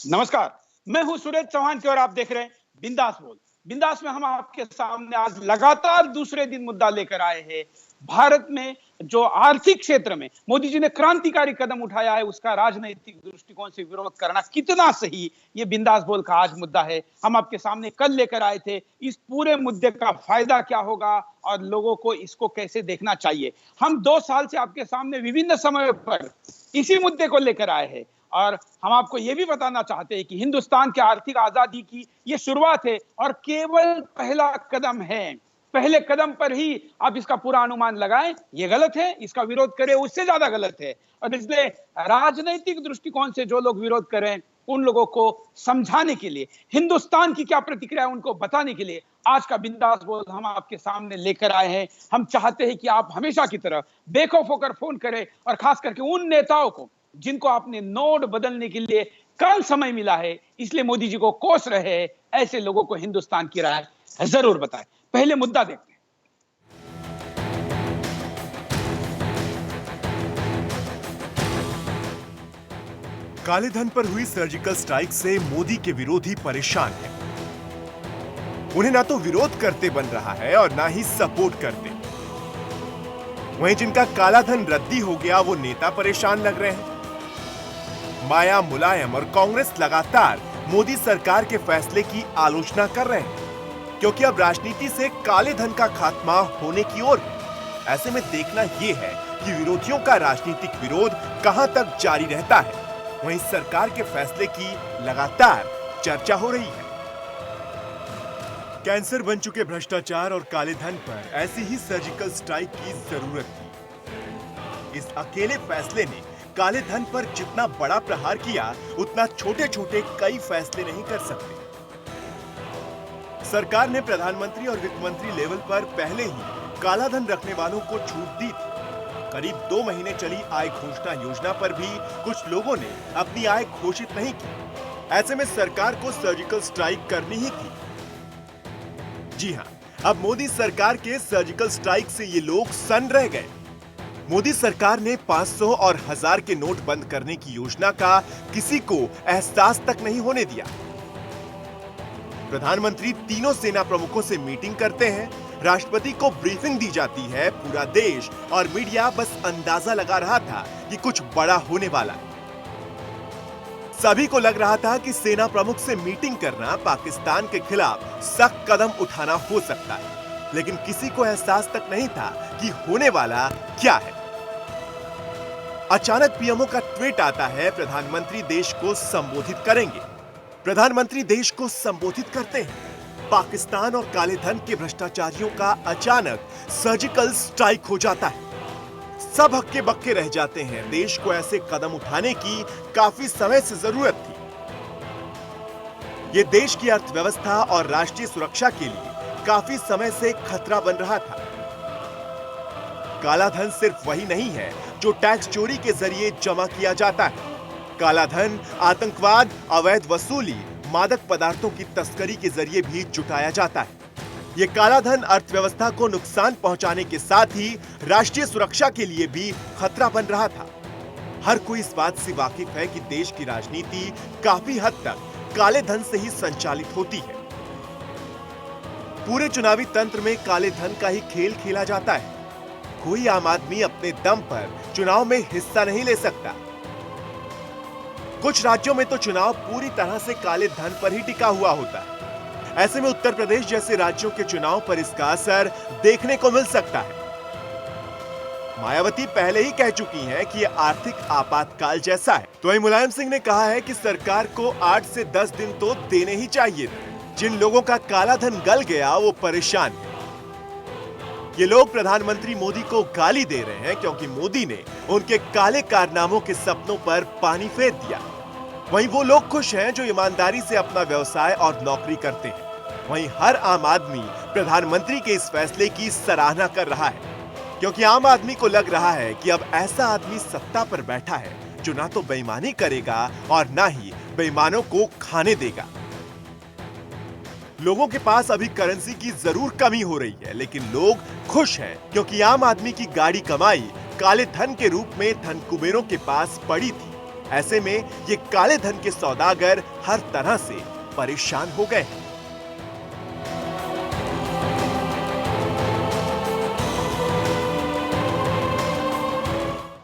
नमस्कार। मैं हूं सुरेश चौहान और आप देख रहे हैं बिंदास बोल। बिंदास में हम आपके सामने आज लगातार दूसरे दिन मुद्दा लेकर आए हैं। भारत में जो आर्थिक क्षेत्र में मोदी जी ने क्रांतिकारी कदम उठाया है, उसका राजनीतिक दृष्टिकोण से विरोध करना कितना सही, ये बिंदास बोल का आज मुद्दा है। हम आपके सामने कल लेकर आए थे। इस पूरे मुद्दे का फायदा क्या होगा और लोगों को इसको कैसे देखना चाहिए। हम 2 साल से आपके सामने विभिन्न समय पर इसी मुद्दे को लेकर आए हैं और हम आपको यह भी बताना चाहते हैं कि हिंदुस्तान की आर्थिक आजादी की यह शुरुआत है और केवल पहला कदम है। पहले कदम पर ही आप इसका पूरा अनुमान लगाएं, यह गलत है, इसका विरोध करें उससे ज्यादा गलत है। और इसलिए राजनीतिक दृष्टिकोण से जो लोग विरोध करें उन लोगों को समझाने के लिए, हिंदुस्तान की क्या प्रतिक्रिया है उनको बताने के लिए आज का बिंदास बोल हम आपके सामने लेकर आए हैं। हम चाहते हैं कि आप हमेशा की तरह बेखौफ होकर फोन करें और खास करके उन नेताओं को जिनको आपने नोट बदलने के लिए कम समय मिला है, इसलिए मोदी जी को कोस रहे हैं, ऐसे लोगों को हिंदुस्तान की राय जरूर बताएं। पहले मुद्दा देखते हैं। काले धन पर हुई सर्जिकल स्ट्राइक से मोदी के विरोधी परेशान हैं। उन्हें ना तो विरोध करते बन रहा है और ना ही सपोर्ट करते। वहीं जिनका काला धन रद्दी हो गया वो नेता परेशान लग रहे हैं। माया, मुलायम और कांग्रेस लगातार मोदी सरकार के फैसले की आलोचना कर रहे हैं क्योंकि अब राजनीति से काले धन का खात्मा होने की ओर है। ऐसे में देखना यह है कि विरोधियों का राजनीतिक विरोध कहां तक जारी रहता है। वहीं सरकार के फैसले की लगातार चर्चा हो रही है। कैंसर बन चुके भ्रष्टाचार और काले धन पर ऐसी ही सर्जिकल स्ट्राइक की जरूरत थी। इस अकेले फैसले ने काले धन पर जितना बड़ा प्रहार किया, उतना छोटे छोटे कई फैसले नहीं कर सकते। सरकार ने प्रधानमंत्री और वित्त मंत्री लेवल पर पहले ही काला धन रखने वालों को छूट दी थी। करीब 2 महीने चली आय घोषणा योजना पर भी कुछ लोगों ने अपनी आय घोषित नहीं की। ऐसे में सरकार को सर्जिकल स्ट्राइक करनी ही थी। जी हां, अब मोदी सरकार के सर्जिकल स्ट्राइक से ये लोग सन्न रह गए। मोदी सरकार ने 500 और 1000 के नोट बंद करने की योजना का किसी को एहसास तक नहीं होने दिया। प्रधानमंत्री तीनों सेना प्रमुखों से मीटिंग करते हैं, राष्ट्रपति को ब्रीफिंग दी जाती है। पूरा देश और मीडिया बस अंदाजा लगा रहा था कि कुछ बड़ा होने वाला है। सभी को लग रहा था कि सेना प्रमुख से मीटिंग करना पाकिस्तान के खिलाफ सख्त कदम उठाना हो सकता है, लेकिन किसी को एहसास तक नहीं था कि होने वाला क्या है। अचानक पीएमओ का ट्वीट आता है, प्रधानमंत्री देश को संबोधित करेंगे। प्रधानमंत्री देश को संबोधित करते हैं। पाकिस्तान और काले धन के भ्रष्टाचारियों का अचानक सर्जिकल स्ट्राइक हो जाता है। सब हक्के बक्के रह जाते हैं। देश को ऐसे कदम उठाने की काफी समय से जरूरत थी। यह देश की अर्थव्यवस्था और राष्ट्रीय सुरक्षा के लिए काफी समय से खतरा बन रहा था। काला धन सिर्फ वही नहीं है जो टैक्स चोरी के जरिए जमा किया जाता है। काला धन आतंकवाद, अवैध वसूली, मादक पदार्थों की तस्करी के जरिए भी जुटाया जाता है। ये काला धन अर्थव्यवस्था को नुकसान पहुंचाने के साथ ही राष्ट्रीय सुरक्षा के लिए भी खतरा बन रहा था। हर कोई इस बात से वाकिफ है कि देश की राजनीति काफी हद तक काले धन से ही संचालित होती है। पूरे चुनावी तंत्र में काले धन का ही खेल खेला जाता है। कोई आम आदमी अपने दम पर चुनाव में हिस्सा नहीं ले सकता। कुछ राज्यों में तो चुनाव पूरी तरह से काले धन पर ही टिका हुआ होता है। ऐसे में उत्तर प्रदेश जैसे राज्यों के चुनाव पर इसका असर देखने को मिल सकता है। मायावती पहले ही कह चुकी हैं कि यह आर्थिक आपातकाल जैसा है। तो वहीं मुलायम सिंह ने कहा है कि सरकार को 8 से 10 दिन तो देने ही चाहिए थे। जिन लोगों का काला धन गल गया वो परेशान है। ये लोग प्रधानमंत्री मोदी को गाली दे रहे हैं क्योंकि मोदी ने उनके काले कारनामों के सपनों पर पानी फेर दिया। वहीं वो लोग खुश हैं जो ईमानदारी से अपना व्यवसाय और नौकरी करते हैं। वहीं हर आम आदमी प्रधानमंत्री के इस फैसले की सराहना कर रहा है क्योंकि आम आदमी को लग रहा है कि अब ऐसा आदमी सत्ता पर बैठा है जो ना तो बेईमानी करेगा और ना ही बेईमानों को खाने देगा। लोगों के पास अभी करेंसी की जरूर कमी हो रही है, लेकिन लोग खुश हैं क्योंकि आम आदमी की गाड़ी कमाई काले धन के रूप में धन कुबेरों के पास पड़ी थी। ऐसे में ये काले धन के सौदागर हर तरह से परेशान हो गए हैं।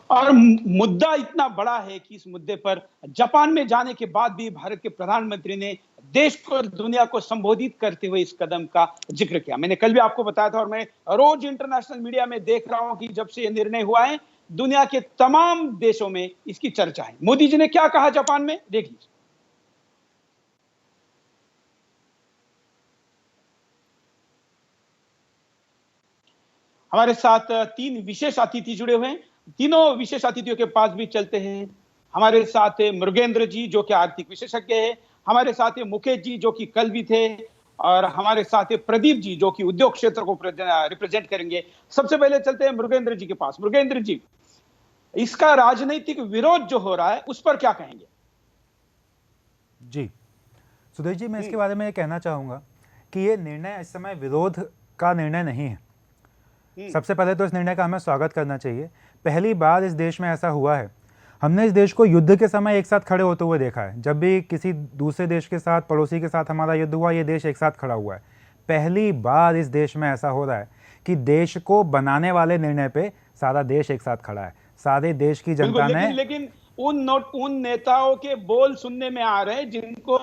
और मुद्दा इतना बड़ा है कि इस मुद्दे पर जापान में जाने के बाद भी भारत के प्रधानमंत्री ने देश को और दुनिया को संबोधित करते हुए इस कदम का जिक्र किया। मैंने कल भी आपको बताया था और मैं रोज इंटरनेशनल मीडिया में देख रहा हूं कि जब से यह निर्णय हुआ है दुनिया के तमाम देशों में इसकी चर्चा है। मोदी जी ने क्या कहा जापान में, देख लीजिए। हमारे साथ 3 विशेष अतिथि जुड़े हुए हैं, तीनों विशेष अतिथियों के पास भी चलते हैं। हमारे साथ मृगेंद्र जी जो कि आर्थिक विशेषज्ञ है, हमारे साथ मुकेश जी जो कि कल भी थे, और हमारे साथ प्रदीप जी जो कि उद्योग क्षेत्र को रिप्रेजेंट करेंगे। सबसे पहले चलते हैं मृगेंद्र जी के पास। मृगेंद्र जी, इसका राजनीतिक विरोध जो हो रहा है उस पर क्या कहेंगे? जी सुदेश जी, मैं इसके बारे में ये कहना चाहूँगा कि ये निर्णय इस समय विरोध का निर्णय नहीं है। सबसे पहले तो इस निर्णय का हमें स्वागत करना चाहिए। पहली बार इस देश में ऐसा हुआ है। हमने इस देश को युद्ध के समय एक साथ खड़े होते हुए देखा है। जब भी किसी दूसरे देश के साथ, पड़ोसी के साथ हमारा युद्ध हुआ, ये देश एक साथ खड़ा हुआ है। पहली बार इस देश में ऐसा हो रहा है कि देश को बनाने वाले निर्णय पे सारा देश एक साथ खड़ा है। सारे देश की जनता ने लेकिन उन नेताओं के बोल सुनने में आ रहे हैं जिनको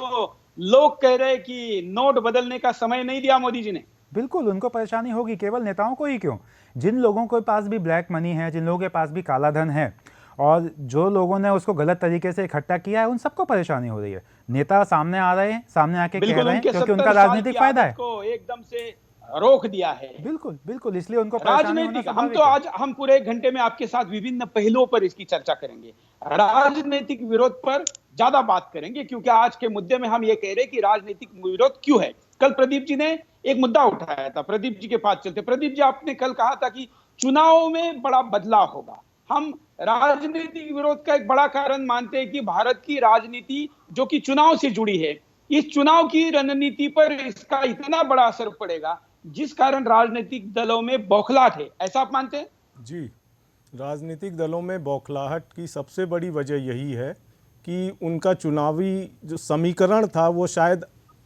लोग कह रहे हैं कि नोट बदलने का समय नहीं दिया मोदी जी ने। बिल्कुल उनको परेशानी होगी, केवल नेताओं को ही क्यों, जिन लोगों के पास भी ब्लैक मनी है, जिन लोगों के पास भी काला धन है और जो लोगों ने उसको गलत तरीके से इकट्ठा किया है, उन सबको परेशानी हो रही है। नेता सामने आ रहे हैं, सामने आके कह रहे हैं क्योंकि उनका राजनीतिक फायदा है, को एकदम से रोक दिया है। बिल्कुल बिल्कुल, इसलिए उनको राजनीतिक हम पूरे एक घंटे में आपके साथ विभिन्न पहलुओं पर इसकी चर्चा करेंगे। राजनीतिक विरोध पर ज्यादा बात करेंगे क्योंकि आज के मुद्दे में हम ये कह रहे हैं कि राजनीतिक विरोध क्यों है। कल प्रदीप जी ने एक मुद्दा उठाया था, प्रदीप जी के पास चलते। प्रदीप जी, आपने कल कहा था कि चुनाव में बड़ा बदलाव होगा। हम राजनीतिक विरोध का एक बड़ा कारण मानते हैं कि भारत की राजनीति जो कि चुनाव से जुड़ी है, इस चुनाव की रणनीति पर इसका इतना बड़ा असर पड़ेगा जिस कारण राजनीतिक दलों में बौखलाहट है। ऐसा आप मानते हैं? जी, राजनीतिक दलों में बौखलाहट की सबसे बड़ी वजह यही है कि उनका चुनावी जो समीकरण था वो शायद,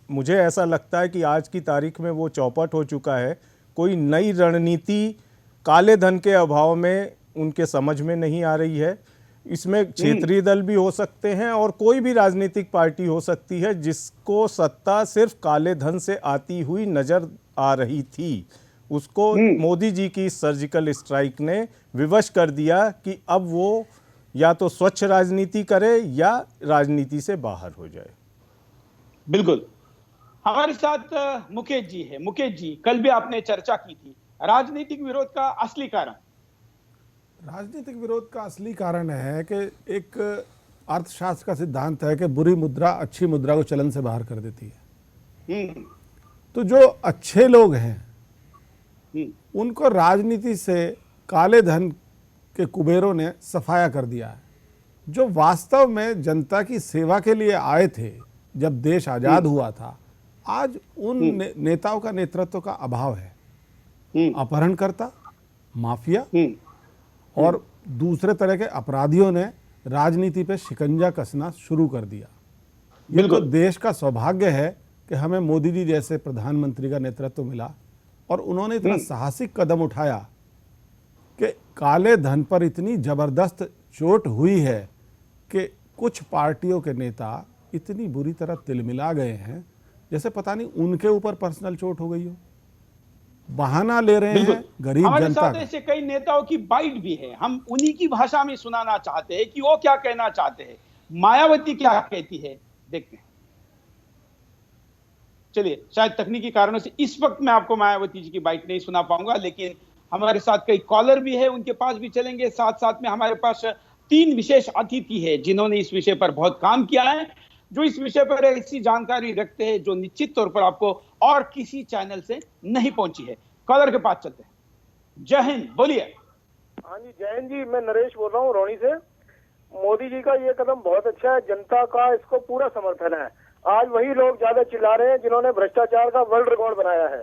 मुझे ऐसा लगता है कि आज की तारीख में वो चौपट हो चुका है। कोई नई रणनीति काले धन के अभाव में उनके समझ में नहीं आ रही है। इसमें क्षेत्रीय दल भी हो सकते हैं और कोई भी राजनीतिक पार्टी हो सकती है जिसको सत्ता सिर्फ काले धन से आती हुई नजर आ रही थी। उसको मोदी जी की सर्जिकल स्ट्राइक ने विवश कर दिया कि अब वो या तो स्वच्छ राजनीति करे या राजनीति से बाहर हो जाए। बिल्कुल। हमारे साथ मुकेश जी है। मुकेश जी, कल भी आपने चर्चा की थी राजनीतिक विरोध का असली कारण। राजनीतिक विरोध का असली कारण है कि एक अर्थशास्त्र का सिद्धांत है कि बुरी मुद्रा अच्छी मुद्रा को चलन से बाहर कर देती है। तो जो अच्छे लोग हैं उनको राजनीति से काले धन के कुबेरों ने सफाया कर दिया है। जो वास्तव में जनता की सेवा के लिए आए थे जब देश आजाद हुआ था, आज उन नेताओं का नेतृत्व का अभाव है। अपहरणकर्ता, माफिया और दूसरे तरह के अपराधियों ने राजनीति पे शिकंजा कसना शुरू कर दिया। ये तो देश का सौभाग्य है कि हमें मोदी जी जैसे प्रधानमंत्री का नेतृत्व मिला और उन्होंने इतना साहसिक कदम उठाया कि काले धन पर इतनी जबरदस्त चोट हुई है कि कुछ पार्टियों के नेता इतनी बुरी तरह तिलमिला गए हैं जैसे पता नहीं उनके ऊपर पर्सनल चोट हो गई हो। बहाना ले रहे हैं गरीब जनता का। ऐसे कई नेताओं की बाइट भी है, हम उन्हीं की भाषा में सुनाना चाहते हैं कि वो क्या कहना चाहते हैं। मायावती क्या कहती है, देखते हैं। चलिए, शायद तकनीकी कारणों से इस वक्त मैं आपको मायावती जी की बाइट नहीं सुना पाऊंगा, लेकिन हमारे साथ कई कॉलर भी है, उनके पास भी चलेंगे। साथ साथ में हमारे पास 3 विशेष अतिथि है जिन्होंने इस विषय पर बहुत काम किया है, जो इस विषय पर ऐसी जानकारी रखते हैं जो निश्चित तौर पर आपको और किसी चैनल से नहीं पहुंची है। कॉलर के पास चलते हैं। जय हिंद, बोलिए। हाँ जी, जय हिंद जी। मैं नरेश बोल रहा हूँ रोहनी से। मोदी जी का ये कदम बहुत अच्छा है, जनता का इसको पूरा समर्थन है। आज वही लोग ज्यादा चिल्ला रहे हैं जिन्होंने भ्रष्टाचार का वर्ल्ड रिकॉर्ड बनाया है।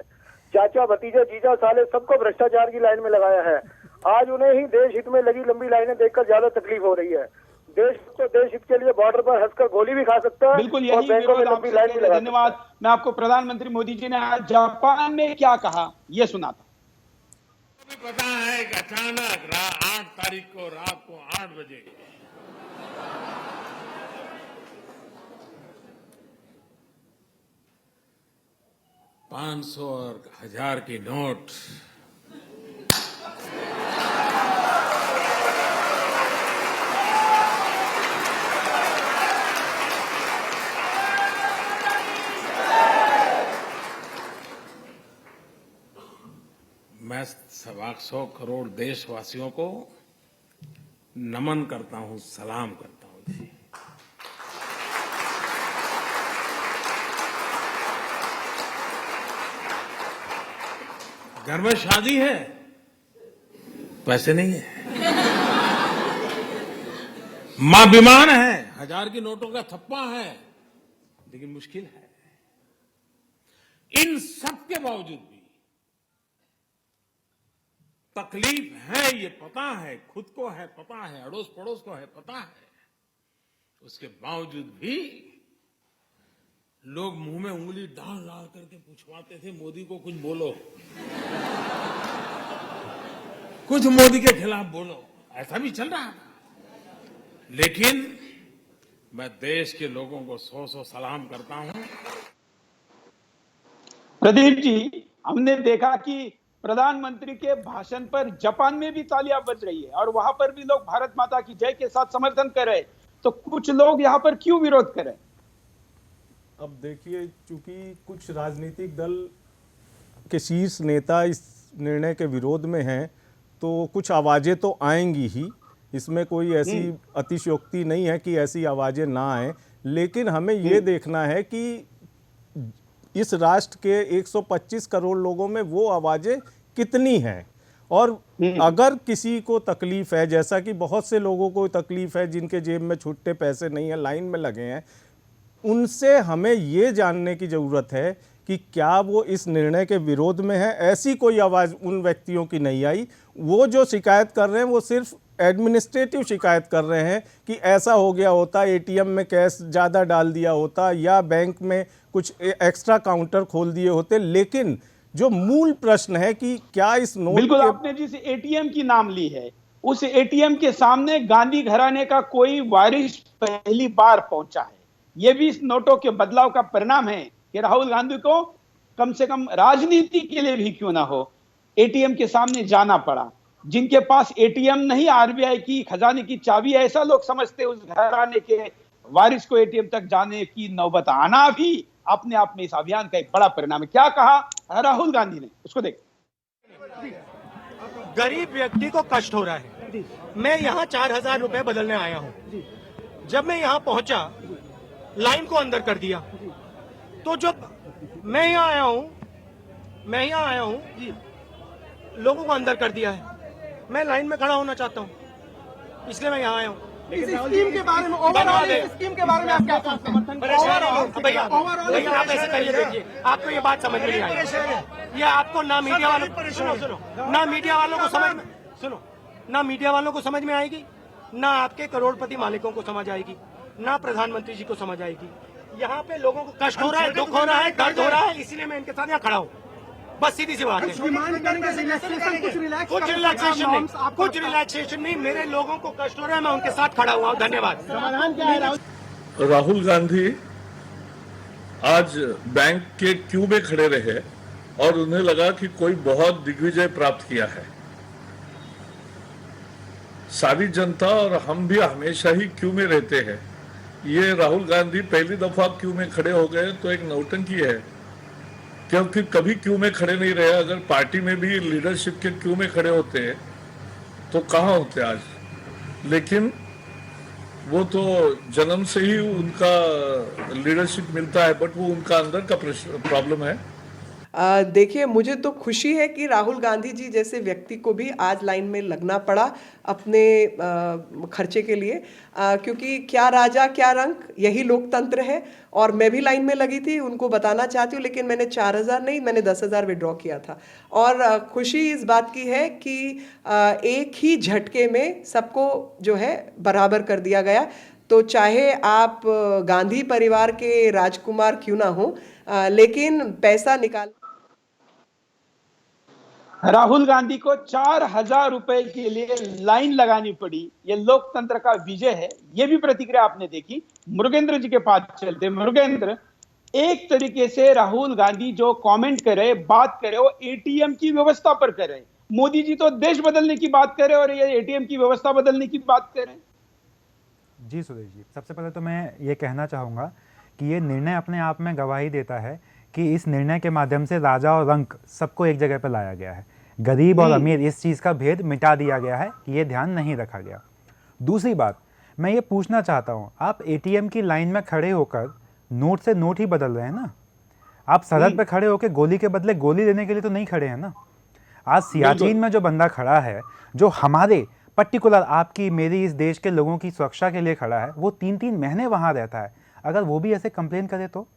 चाचा, भतीजे, जीजा, साले सबको भ्रष्टाचार की लाइन में लगाया है। आज उन्हें ही देश हित में लगी लंबी लाइनें देखकर ज्यादा तकलीफ हो रही है। देश को देश हित के लिए बॉर्डर पर हंसकर गोली भी खा सकता है बिल्कुल और यही बैंकों में विरोध लंबी आपसे लाइन कह भी रहे। लगा धन्यवाद। मैं आपको प्रधानमंत्री मोदी जी ने आज जापान में क्या कहा ये सुनाता। मुझे पता है कि अचानक 8 तारीख को रात को 8 बजे $500 और 1000 की नोट मैं 125 करोड़ देशवासियों को नमन करता हूं, सलाम करता हूं जी। घर में शादी है, पैसे नहीं है। मां बीमार है, 1000 की नोटों का थप्पा है, लेकिन मुश्किल है। इन सब के बावजूद भी तकलीफ है, ये पता है, खुद को है पता है, अड़ोस पड़ोस को है पता है, उसके बावजूद भी लोग मुंह में उंगली डाल डाल करके पूछवाते थे, मोदी को कुछ बोलो, कुछ मोदी के खिलाफ बोलो, ऐसा भी चल रहा था। लेकिन मैं देश के लोगों को 100 सलाम करता हूं। प्रदीप जी, हमने देखा कि प्रधानमंत्री के भाषण पर जापान में भी तालियां बज रही है और वहां पर भी लोग भारत माता की जय के साथ समर्थन कर रहे, तो कुछ लोग यहां पर क्यों विरोध कर रहे? अब देखिए, चूंकि कुछ राजनीतिक दल के शीर्ष नेता इस निर्णय के विरोध में हैं, तो कुछ आवाज़ें तो आएंगी ही, इसमें कोई ऐसी अतिशयोक्ति नहीं है कि ऐसी आवाज़ें ना आए। लेकिन हमें ये देखना है कि इस राष्ट्र के 125 करोड़ लोगों में वो आवाज़ें कितनी हैं, और अगर किसी को तकलीफ है, जैसा कि बहुत से लोगों को तकलीफ है जिनके जेब में छुट्टे पैसे नहीं है, लाइन में लगे हैं, उनसे हमें ये जानने की ज़रूरत है कि क्या वो इस निर्णय के विरोध में है। ऐसी कोई आवाज़ उन व्यक्तियों की नहीं आई। वो जो शिकायत कर रहे हैं वो सिर्फ एडमिनिस्ट्रेटिव शिकायत कर रहे हैं कि ऐसा हो गया होता, एटीएम में कैश ज़्यादा डाल दिया होता या बैंक में कुछ एक्स्ट्रा काउंटर खोल दिए होते। लेकिन जो मूल प्रश्न है कि क्या इस नोट बिल्कुल आपने जिस एटीएम की नाम ली है, उस एटीएम के सामने गांधी घराने का कोई वारिस पहली बार पहुंचा है। यह भी इस नोटों के बदलाव का परिणाम है कि राहुल गांधी को कम से कम राजनीति के लिए भी क्यों ना हो एटीएम के सामने जाना पड़ा। जिनके पास एटीएम नहीं, आरबीआई की खजाने की चाबी है, ऐसा लोग समझते, उस घराने के वारिस को एटीएम तक जाने की नौबत आना भी अपने आप में इस अभियान का एक बड़ा परिणाम है। क्या कहा राहुल गांधी ने, उसको देख। गरीब व्यक्ति को कष्ट हो रहा है। मैं यहाँ 4000 रुपए बदलने आया हूँ। जब मैं यहाँ पहुंचा, लाइन को अंदर कर दिया, तो जब मैं यहाँ आया हूँ, लोगों को अंदर कर दिया है। मैं लाइन में खड़ा होना चाहता हूँ, इसलिए मैं यहाँ आया हूँ। इस स्कीम के बारे में, ओवरऑल इस स्कीम के बारे में आप क्या समर्थन? भैया आप ऐसे करिए, देखिए आपको ये बात समझ में नहीं आएगी। ये आपको ना मीडिया वालों ना मीडिया वालों को समझ में ना मीडिया वालों को समझ में आएगी, ना आपके करोड़पति मालिकों को समझ आएगी, ना प्रधानमंत्री जी को समझ आएगी। यहाँ पे लोगों को कष्ट हो रहा है, दुख हो रहा है, दर्द हो रहा है, इसीलिए मैं इनके साथ यहाँ खड़ा हूँ। बस सीधी सी बात है। कुछ रिलैक्सेशन नहीं, मेरे लोगों को कष्ट हो रहा है, मैं उनके साथ खड़ा हुआ हूँ। धन्यवाद। समाधान क्या है? राहुल गांधी आज बैंक के क्यू में खड़े रहे और उन्हें लगा कि कोई बहुत दिग्विजय प्राप्त किया है। सारी जनता और हम भी हमेशा ही क्यू में रहते हैं। ये राहुल गांधी पहली दफा क्यू में खड़े हो गए तो एक नौटंकी है, क्योंकि कभी क्यू में खड़े नहीं रहे। अगर पार्टी में भी लीडरशिप के क्यू में खड़े होते तो कहाँ होते आज। लेकिन वो तो जन्म से ही उनका लीडरशिप मिलता है, बट वो उनका अंदर का प्रॉब्लम है। देखिए, मुझे तो खुशी है कि राहुल गांधी जी जैसे व्यक्ति को भी आज लाइन में लगना पड़ा अपने खर्चे के लिए, क्योंकि क्या राजा क्या रंक, यही लोकतंत्र है। और मैं भी लाइन में लगी थी, उनको बताना चाहती हूँ, लेकिन मैंने 4,000 नहीं, मैंने 10,000 विड्रॉ किया था। और खुशी इस बात की है कि एक ही झटके में सबको जो है बराबर कर दिया गया। तो चाहे आप गांधी परिवार के राजकुमार क्यों ना हो, लेकिन पैसा निकाल। राहुल गांधी को 4,000 रुपए के लिए लाइन लगानी पड़ी, ये लोकतंत्र का विजय है। ये भी प्रतिक्रिया आपने देखी। मुरुगेंद्र जी के पास चलते। मुरुगेंद्र, एक तरीके से राहुल गांधी जो कमेंट करे, बात करे, वो एटीएम की व्यवस्था पर करे। मोदी जी तो देश बदलने की बात करे और ये एटीएम की व्यवस्था बदलने की बात करें। जी सुदेश जी, सबसे पहले तो मैं ये कहना चाहूँगा कि ये निर्णय अपने आप में गवाही देता है कि इस निर्णय के माध्यम से राजा और रंक सबको एक जगह पर लाया गया है। गरीब और अमीर इस चीज़ का भेद मिटा दिया गया है कि ये ध्यान नहीं रखा गया। दूसरी बात, मैं ये पूछना चाहता हूँ, आप एटीएम की लाइन में खड़े होकर नोट से नोट ही बदल रहे हैं ना। आप सरहद पे खड़े होकर गोली के बदले गोली देने के लिए तो नहीं खड़े हैं ना। आज सियाचिन में जो बंदा खड़ा है, जो हमारे पर्टिकुलर आपकी मेरी इस देश के लोगों की सुरक्षा के लिए खड़ा है, वो 3-3 महीने वहाँ रहता है। अगर वो भी ऐसे कंप्लेन करे तो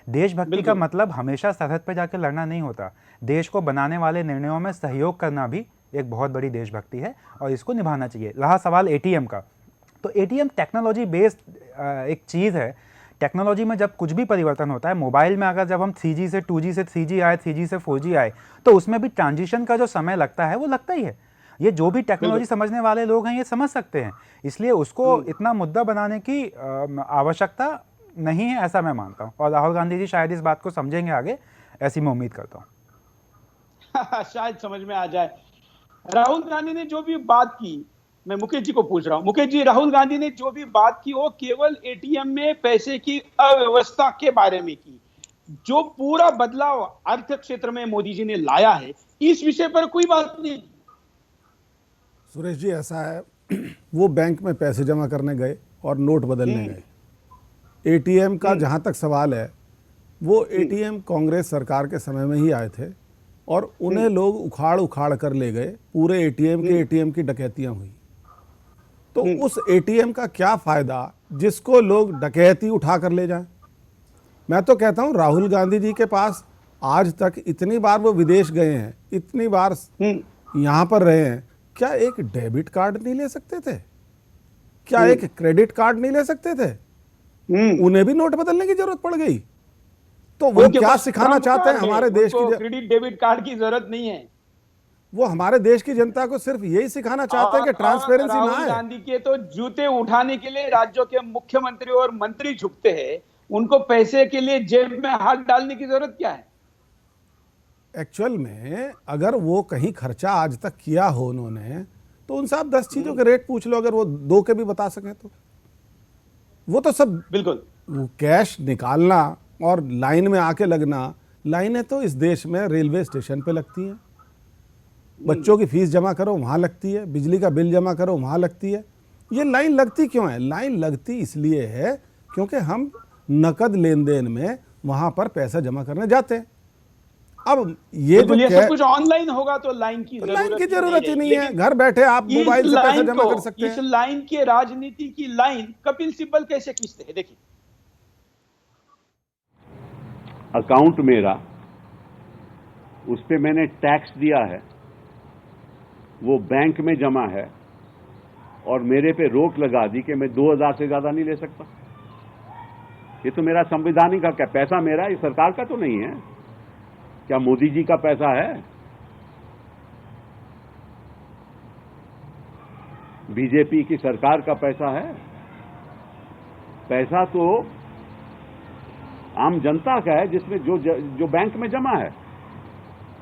देशभक्ति का मतलब हमेशा सरहद पर जाकर लड़ना नहीं होता। देश को बनाने वाले निर्णयों में सहयोग करना भी एक बहुत बड़ी देशभक्ति है और इसको निभाना चाहिए। रहा सवाल एटीएम का, तो एटीएम टेक्नोलॉजी बेस्ड एक चीज़ है। टेक्नोलॉजी में जब कुछ भी परिवर्तन होता है, मोबाइल में अगर जब हम 3G से 2G से 3G आए, 3G से 4G आए, तो उसमें भी ट्रांजिशन का जो समय लगता है वो लगता ही है। ये जो भी टेक्नोलॉजी समझने वाले लोग हैं ये समझ सकते हैं, इसलिए उसको इतना मुद्दा बनाने की आवश्यकता नहीं है, ऐसा मैं मानता हूँ। और राहुल गांधी जी शायद इस बात को समझेंगे आगे, ऐसी मैं उम्मीद करता हूँ। शायद समझ में आ जाए। राहुल गांधी ने जो भी बात की, मैं मुकेश जी को पूछ रहा हूं। मुकेश जी, राहुल गांधी ने जो भी बात की वो केवल एटीएम में पैसे की अव्यवस्था के बारे में की। जो पूरा बदलाव अर्थ क्षेत्र में मोदी जी ने लाया है, इस विषय पर कोई बात नहीं। सुरेश जी, ऐसा है, वो बैंक में पैसे जमा करने गए और नोट बदलने गए। एटीएम का जहाँ तक सवाल है, वो एटीएम कांग्रेस सरकार के समय में ही आए थे और उन्हें लोग उखाड़ उखाड़ कर ले गए। पूरे एटीएम की डकैतियां हुई। तो उस एटीएम का क्या फायदा जिसको लोग डकैती उठा कर ले जाएं? मैं तो कहता हूं राहुल गांधी जी के पास आज तक इतनी बार वो विदेश गए हैं, इतनी बार यहां पर रहे हैं, क्या एक डेबिट कार्ड नहीं ले सकते थे? क्या एक क्रेडिट कार्ड नहीं ले सकते थे? उन्हें भी नोट बदलने की जरूरत पड़ गई। तो वो क्या सिखाना चाहते हैं हमारे देश की? क्रेडिट डेबिट कार्ड की जरूरत नहीं है। वो हमारे देश की जनता को सिर्फ यही सिखाना चाहते हैं कि ट्रांसपेरेंसी ना है। राहुल गांधी के तो जूते उठाने के लिए राज्यों के मुख्यमंत्री और मंत्री झुकते हैं, उनको पैसे के लिए जेब में हाथ डालने की जरूरत क्या है? एक्चुअल में अगर वो कहीं खर्चा आज तक किया हो उन्होंने, तो उनसे आप 10 चीजों के रेट पूछ लो, अगर वो 2 के भी बता सके तो। वो तो सब बिल्कुल, कैश निकालना और लाइन में आके लगना, लाइनें तो इस देश में रेलवे स्टेशन पे लगती हैं, बच्चों की फीस जमा करो वहाँ लगती है, बिजली का बिल जमा करो वहाँ लगती है। ये लाइन लगती क्यों है? लाइन लगती इसलिए है क्योंकि हम नकद लेन देन में वहाँ पर पैसा जमा करने जाते हैं। अब ये सब कुछ ऑनलाइन होगा तो लाइन की जरूरत ही नहीं है। घर बैठे आप मोबाइल से पैसा जमा कर सकते हैं। इस लाइन के राजनीति की लाइन कपिल सिब्बल कैसे खींचते हैं, देखिए। अकाउंट मेरा, उस पे मैंने टैक्स दिया है, वो बैंक में जमा है और मेरे पे रोक लगा दी कि मैं 2000 से ज्यादा नहीं ले सकता। ये तो मेरा संवैधानिक हक है। पैसा मेरा, ये सरकार का तो नहीं है। क्या मोदी जी का पैसा है? बीजेपी की सरकार का पैसा है? पैसा तो आम जनता का है, जिसमें जो बैंक में जमा है।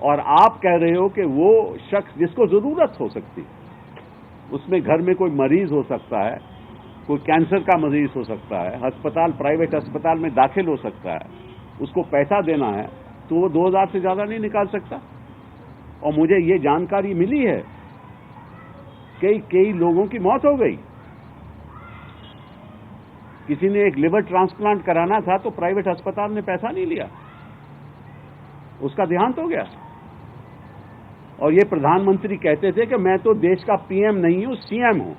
और आप कह रहे हो कि वो शख्स जिसको जरूरत हो सकती है, उसमें घर में कोई मरीज हो सकता है, कोई कैंसर का मरीज हो सकता है, अस्पताल, प्राइवेट अस्पताल में दाखिल हो सकता है, उसको पैसा देना है, तो वो 2000 से ज्यादा नहीं निकाल सकता। और मुझे ये जानकारी मिली है कई लोगों की मौत हो गई। किसी ने एक लिवर ट्रांसप्लांट कराना था तो प्राइवेट अस्पताल ने पैसा नहीं लिया। उसका देहांत हो गया। और ये प्रधानमंत्री कहते थे कि मैं तो देश का पीएम नहीं हूं, सीएम हूं,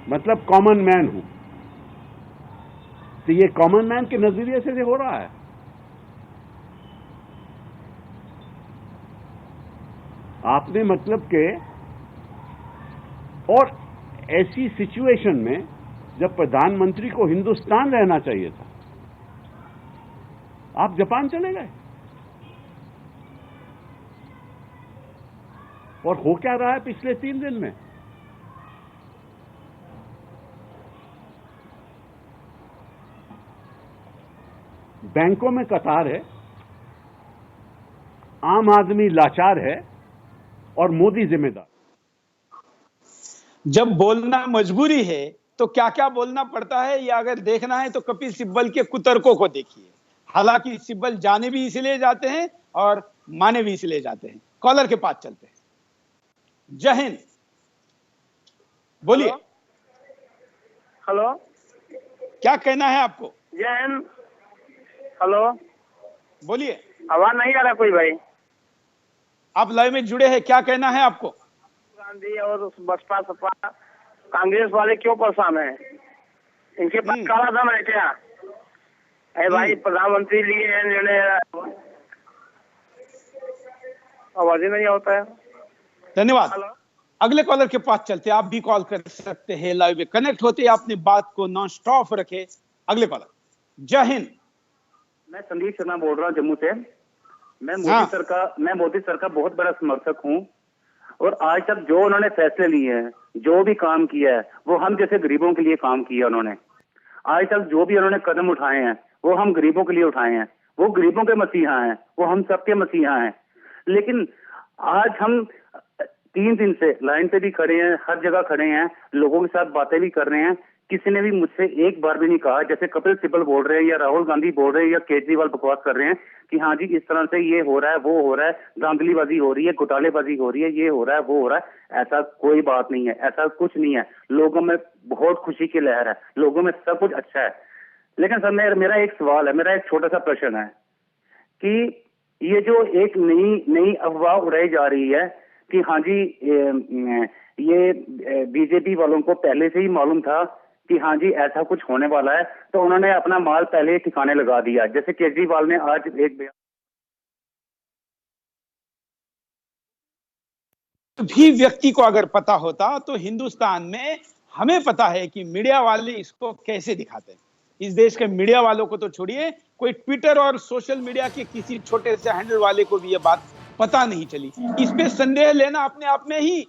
मतलब कॉमन मैन हूं। तो ये कॉमन मैन के नजरिए से हो रहा है। आपने मतलब के, और ऐसी सिचुएशन में जब प्रधानमंत्री को हिंदुस्तान रहना चाहिए था, आप जापान चले गए। और हो क्या रहा है पिछले 3 दिन में? बैंकों में कतार है, आम आदमी लाचार है और मोदी जिम्मेदार। जब बोलना मजबूरी है तो क्या क्या बोलना पड़ता है, या अगर देखना है तो कपिल सिब्बल के कुतर्कों को देखिए। हालांकि सिब्बल जाने भी इसलिए जाते हैं और माने भी इसलिए जाते हैं। कॉलर के पास चलते हैं। जय हिंद, बोलिए। हेलो, क्या कहना है आपको? जय हिंद। हेलो, बोलिए। आवाज नहीं आ रहा कोई भाई? आप लाइव में जुड़े हैं, क्या कहना है आपको? गांधी और बसपा सपा कांग्रेस वाले क्यों परेशान हैं? इनके पास काला धन है क्या? अरे भाई, प्रधानमंत्री लिए हैं निर्णय, आवाज ही नहीं होता है। धन्यवाद। अगले कॉलर के पास चलते हैं। आप भी कॉल कर सकते हैं, लाइव में कनेक्ट होते हैं, अपनी बात को नॉन स्टॉप रखे। अगले कॉलर। जय हिंद। मैं संदीप शर्मा बोल रहा हूँ जम्मू से। मैं मोदी सर का बहुत बड़ा समर्थक हूँ। और आज तक जो उन्होंने फैसले लिए हैं, जो भी काम किया है, वो हम जैसे गरीबों के लिए काम किया उन्होंने। आज तक जो भी उन्होंने कदम उठाए हैं, वो हम गरीबों के लिए उठाए हैं। वो गरीबों के मसीहा हैं, वो हम सबके मसीहा हैं। लेकिन आज हम 3 दिन से लाइन पे भी खड़े हैं, हर जगह खड़े हैं, लोगों के साथ बातें भी कर रहे हैं। किसी ने भी मुझसे एक बार भी नहीं कहा, जैसे कपिल सिब्बल बोल रहे हैं या राहुल गांधी बोल रहे हैं या केजरीवाल बकवास कर रहे हैं कि हाँ जी इस तरह से ये हो रहा है, वो हो रहा है, धांधलीबाजी हो रही है, घोटालेबाजी हो रही है, ये हो रहा है, वो हो रहा है। ऐसा कोई बात नहीं है, ऐसा कुछ नहीं है। लोगों में बहुत खुशी की लहर है, लोगों में सब कुछ अच्छा है। लेकिन सर, मेरा एक सवाल है, मेरा एक छोटा सा प्रश्न है कि ये जो एक नई अफवाह उड़ाई जा रही है कि हाँ जी ये बीजेपी वालों को पहले से ही मालूम था कि हाँ जी ऐसा कुछ होने वाला है, तो उन्होंने अपना माल पहले ही ठिकाने लगा दिया। जैसे केजरीवाल ने आज एक बयान, भी व्यक्ति को अगर पता होता तो हिंदुस्तान में हमें पता है कि मीडिया वाले इसको कैसे दिखाते हैं। इस देश के मीडिया वालों को तो छोड़िए, कोई ट्विटर और सोशल मीडिया के किसी छोटे से हैंडल वाले को भी ये बात पता नहीं चली। इस पे संदेह लेना अपने आप में ही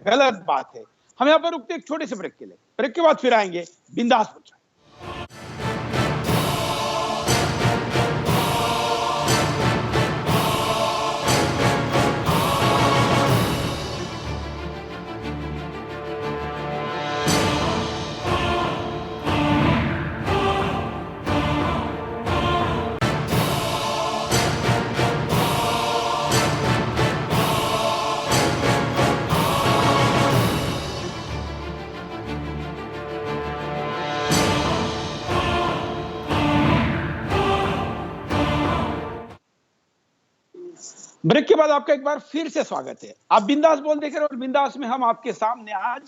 गलत बात है। हम यहाँ पर रुकते एक छोटे से ब्रेक के लिए, ब्रेक के बाद फिर आएंगे बिंदास पर। ब्रेक के बाद आपका एक बार फिर से स्वागत है। आप बिंदास बोल देख रहे हैं और बिंदास में हम आपके सामने आज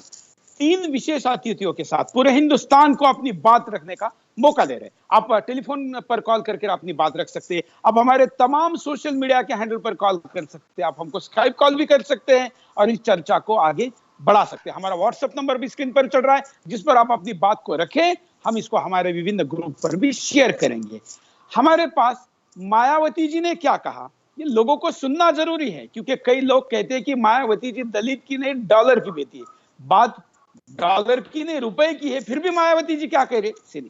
3 विशेष अतिथियों के साथ पूरे हिंदुस्तान को अपनी बात रखने का मौका दे रहे हैं। आप टेलीफोन पर कॉल करके अपनी बात रख सकते हैं, आप हमारे तमाम सोशल मीडिया के हैंडल पर कॉल कर सकते हैं, आप हमको स्काइप कॉल भी कर सकते हैं और इस चर्चा को आगे बढ़ा सकते हैं। हमारा व्हाट्सएप नंबर भी स्क्रीन पर चल रहा है, जिस पर आप अपनी बात को रखें, हम इसको हमारे विभिन्न ग्रुप पर भी शेयर करेंगे। हमारे पास मायावती जी ने क्या कहा, ये लोगों को सुनना जरूरी है, क्योंकि कई लोग कहते हैं कि मायावती जी दलित की नहीं डॉलर की बेटी है। बात डॉलर की नहीं रुपए की है, फिर भी मायावती जी क्या कह रहे हैं।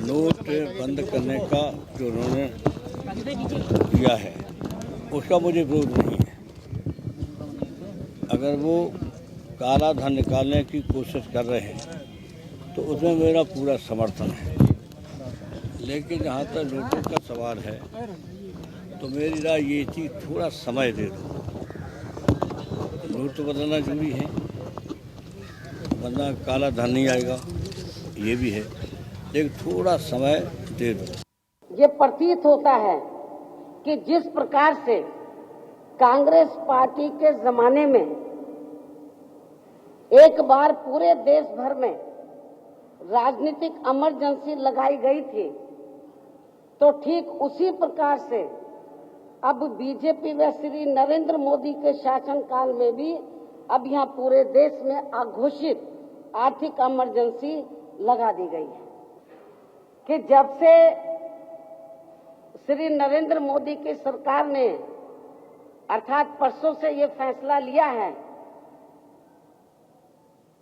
नोट बंद करने का जो उन्होंने किया है उसका मुझे विरोध नहीं है। अगर वो काला धन निकालने की कोशिश कर रहे हैं तो उसमें मेरा पूरा समर्थन है। लेकिन जहाँ तक नोटों का सवाल है तो मेरी राय ये थी, थोड़ा समय दे दो। नोट तो बदलना जरूरी है, वरना काला धन नहीं आएगा, ये भी है, लेकिन थोड़ा समय दे दो। ये प्रतीत होता है कि जिस प्रकार से कांग्रेस पार्टी के जमाने में एक बार पूरे देश भर में राजनीतिक इमरजेंसी लगाई गई थी, तो ठीक उसी प्रकार से अब बीजेपी व श्री नरेंद्र मोदी के शासनकाल में भी अब यहाँ पूरे देश में अघोषित आर्थिक इमरजेंसी लगा दी गई है कि जब से श्री नरेंद्र मोदी की सरकार ने अर्थात परसों से ये फैसला लिया है,